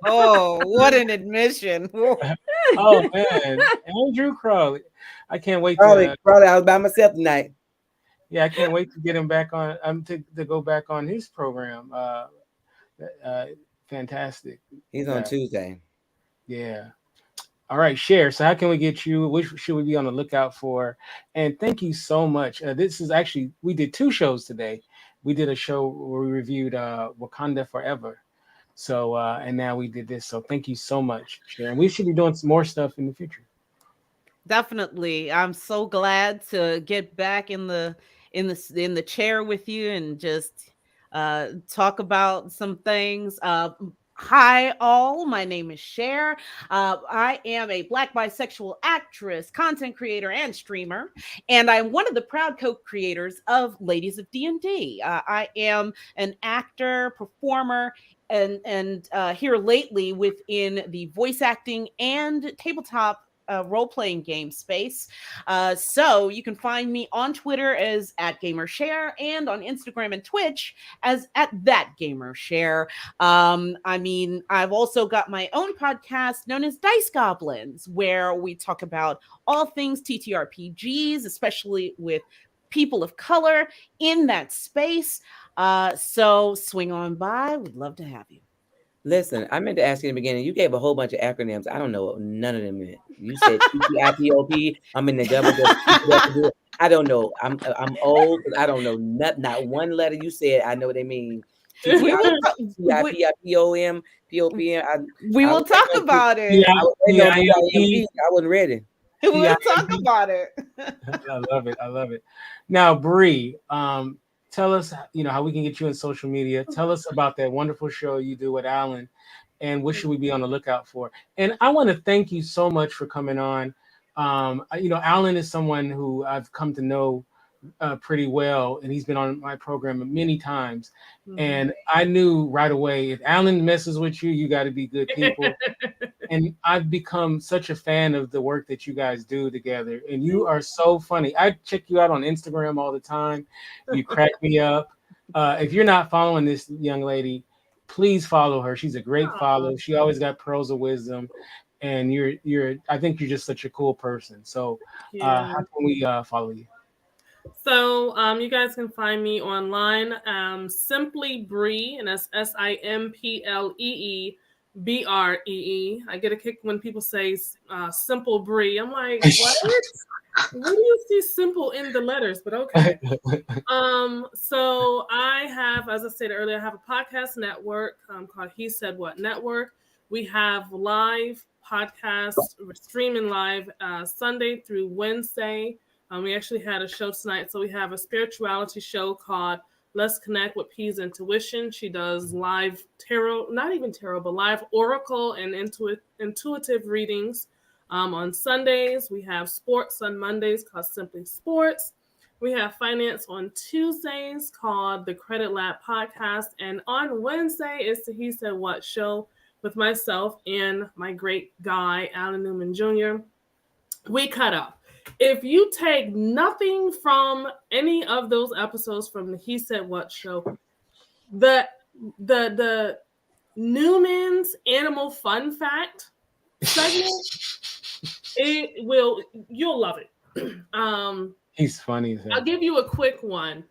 Oh, what an admission. Oh man, Andrew Crawley. I can't wait Crawley, I was by myself tonight. Yeah, I can't wait to get him back on to go back on his program. Fantastic. He's on Tuesday. Yeah. All right, Cher. So how can we get you? Which should we be on the lookout for? And thank you so much. This is actually, we did 2 shows today. We did a show where we reviewed Wakanda Forever. So and now we did this. So thank you so much, Cher. And we should be doing some more stuff in the future. Definitely. I'm so glad to get back in the chair with you and just talk about some things. Hi all, my name is Cher. I am a Black bisexual actress, content creator, and streamer, and I'm one of the proud co-creators of Ladies of D&D. I am an actor, performer, and here lately within the voice acting and tabletop role-playing game space. So you can find me on Twitter as @GamerShare and on Instagram and Twitch as @ThatGamerShare. I mean, I've also got my own podcast known as Dice Goblins, where we talk about all things TTRPGs, especially with people of color in that space. So swing on by. We'd love to have you. Listen, I meant to ask you in the beginning. You gave a whole bunch of acronyms. I don't know what none of them meant. You said TTIPOP. I'm in the double. I don't know. I'm old, but I don't know not one letter you said. I know what they mean. We will TTIPOM, POPM. we will talk about it. Yeah. I wasn't ready. We'll talk about it. I love it. I love it. Now, Bree, tell us, how we can get you in social media. Tell us about that wonderful show you do with Alan, and what should we be on the lookout for? And I want to thank you so much for coming on. Alan is someone who I've come to know pretty well, and he's been on my program many times. Mhm. And I knew right away, if Alan messes with you, you got to be good people. And I've become such a fan of the work that you guys do together. And you are so funny. I check you out on Instagram all the time. You crack me up. If you're not following this young lady, please follow her. She's a great follow. She always got pearls of wisdom. And I think you're just such a cool person. So how can we follow you? So you guys can find me online, Simply Bree, and that's SimpleBree. I get a kick when people say Simple Bree. I'm like, what? Where do you see simple in the letters? But okay. So I have, as I said earlier, I have a podcast network called He Said What Network. We have live podcasts. We're streaming live Sunday through Wednesday. We actually had a show tonight. So we have a spirituality show called Let's Connect with P's Intuition. She does live tarot, not even tarot, but live oracle and intuitive readings on Sundays. We have sports on Mondays called Simply Sports. We have finance on Tuesdays called the Credit Lab Podcast. And on Wednesday is the He Said What show with myself and my great guy, Alan Newman Jr. We cut up. If you take nothing from any of those episodes from the He Said What show, the Newman's Animal Fun Fact segment, you'll love it. He's funny. I'll give you a quick one.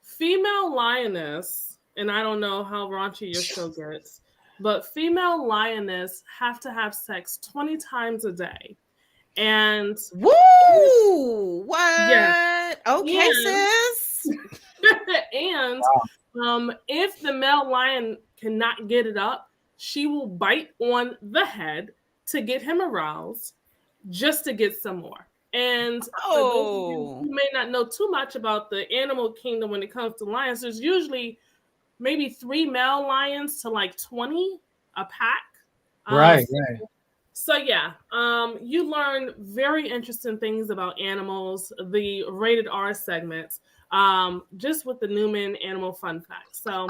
Female lioness, and I don't know how raunchy your show gets, but female lioness have to have sex 20 times a day. And woo! What? Yeah. Okay, sis. And if the male lion cannot get it up, she will bite on the head to get him aroused, just to get some more. And for those of you who may not know too much about the animal kingdom when it comes to lions, there's usually maybe 3 male lions to like 20 a pack. Right. So yeah, you learn very interesting things about animals, the rated R segments, just with the Newman Animal Fun Facts. So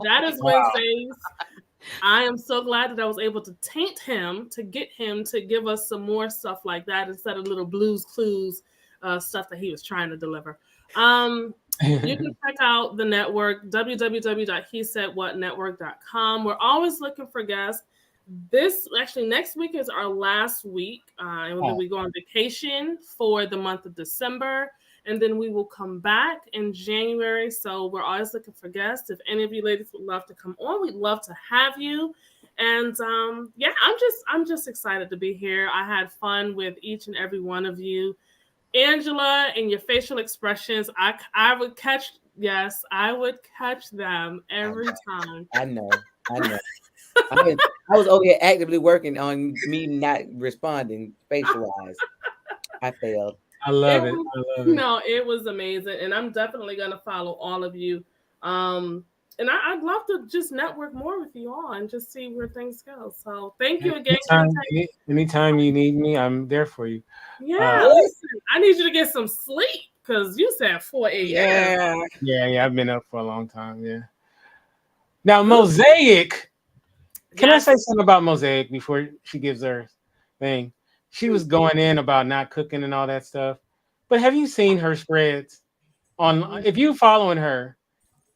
that is Wednesdays. I am so glad that I was able to taint him to get him to give us some more stuff like that instead of little Blues Clues stuff that he was trying to deliver. You can check out the network, www.hesaidwhatnetwork.com. We're always looking for guests. Next week is our last week, and then we go on vacation for the month of December, and then we will come back in January. So we're always looking for guests. If any of you ladies would love to come on, we'd love to have you. And yeah, I'm just excited to be here. I had fun with each and every one of you. Angela, and your facial expressions, I would catch them every time. I know. I was over here actively working on me not responding facial wise. I failed. I love It it. was- I love it. No, it was amazing, and I'm definitely gonna follow all of you. And I'd love to just network more with you all and just see where things go. So thank you again. Anytime you need me, I'm there for you. Yeah, listen, I need you to get some sleep because you said 4 a.m. Yeah. I've been up for a long time. Yeah. Now, Mosaic. Can I say something about Mosaic before she gives her thing? She was going in about not cooking and all that stuff. But have you seen her spreads on? If you following her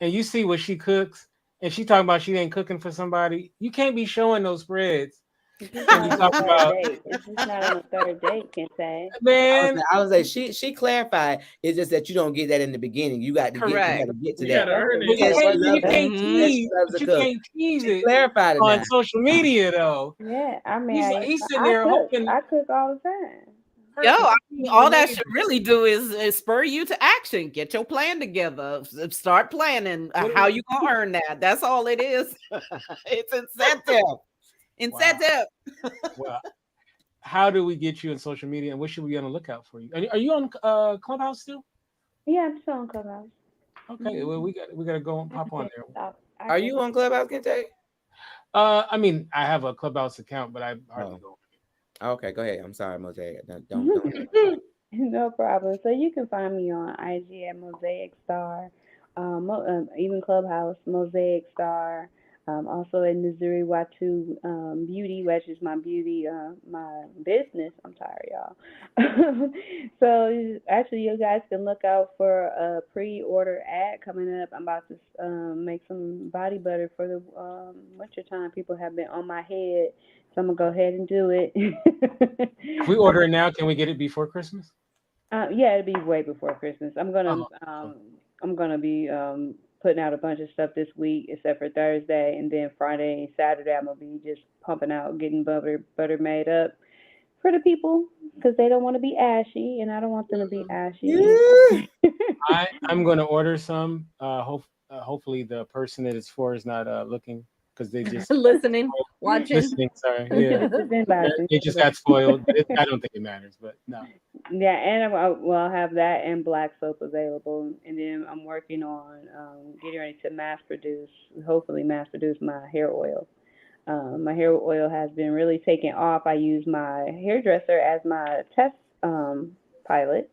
and you see what she cooks, and she talking about she ain't cooking for somebody, you can't be showing those spreads. It's just not on the third date. It's just not on the third date, can say. Man, I was like, she clarified. It's just that you don't get that in the beginning. You got to get to You that. gotta earn you it. can't tease. She You can't tease it clarified it on now. social media though. Yeah, I mean, He's sitting there hoping. I cook all the time. Yo, I mean, all that should really do is spur you to action. Get your plan together. Start planning how you gonna earn that. That's all it is. It's incentive. Well, how do we get you in social media, and what should we be on the lookout for you? Are you on Clubhouse still? Yeah, I'm still on Clubhouse. Okay, well we got to go and pop on there. Are you on Clubhouse, Kente? I mean, I have a Clubhouse account, but I hardly go. Okay, go ahead. I'm sorry, Mosaic. Don't. No problem. So you can find me on IG at Mosaic Star, even Clubhouse Mosaic Star. Also at Missouri Watu Beauty, which is my beauty, my business. I'm tired, y'all. So actually, you guys can look out for a pre-order ad coming up. I'm about to make some body butter for the winter time. People have been on my head, so I'm gonna go ahead and do it. If we order it now, can we get it before Christmas? Yeah, it'll be way before Christmas. I'm gonna be putting out a bunch of stuff this week, except for Thursday, and then Friday and Saturday I'm gonna be just pumping out, getting butter made up for the people because they don't want to be ashy, and I don't want them to be ashy. I'm gonna order some. Hopefully the person that it's for is not looking because they just listening, watching. Listening, sorry, yeah. It just got spoiled. I don't think it matters, but no. Yeah, and I'll have that and black soap available, and then I'm working on getting ready to hopefully mass produce my hair oil. My hair oil has been really taking off. I use my hairdresser as my test pilot,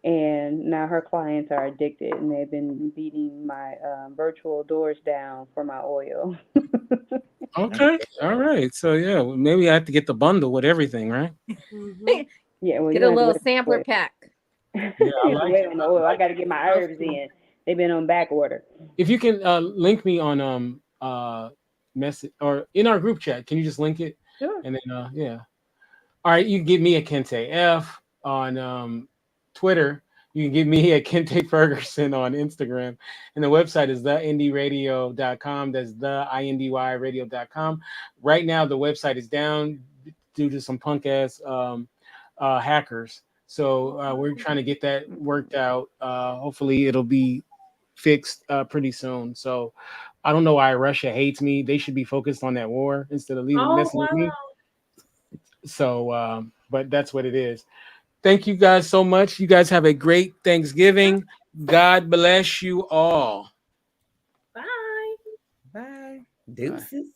and now her clients are addicted, and they've been beating my virtual doors down for my oil. Okay, all right. So yeah, maybe I have to get the bundle with everything, right? Yeah, well, get a little sampler pack. Yeah, I like it. On the oil. I got to get my herbs in. They've been on back order. If you can link me on message or in our group chat, can you just link it? Sure. And then yeah. All right, you can get me at Kente F on Twitter. You can get me at Kente Ferguson on Instagram. And the website is theindyradio.com. That's theindyradio.com. Right now, the website is down due to some punk ass hackers. So we're trying to get that worked out. Hopefully it'll be fixed pretty soon. So I don't know why Russia hates me. They should be focused on that war instead of messing with me. So, but that's what it is. Thank you guys so much. You guys have a great Thanksgiving. God bless you all. Bye. Bye. Deuces.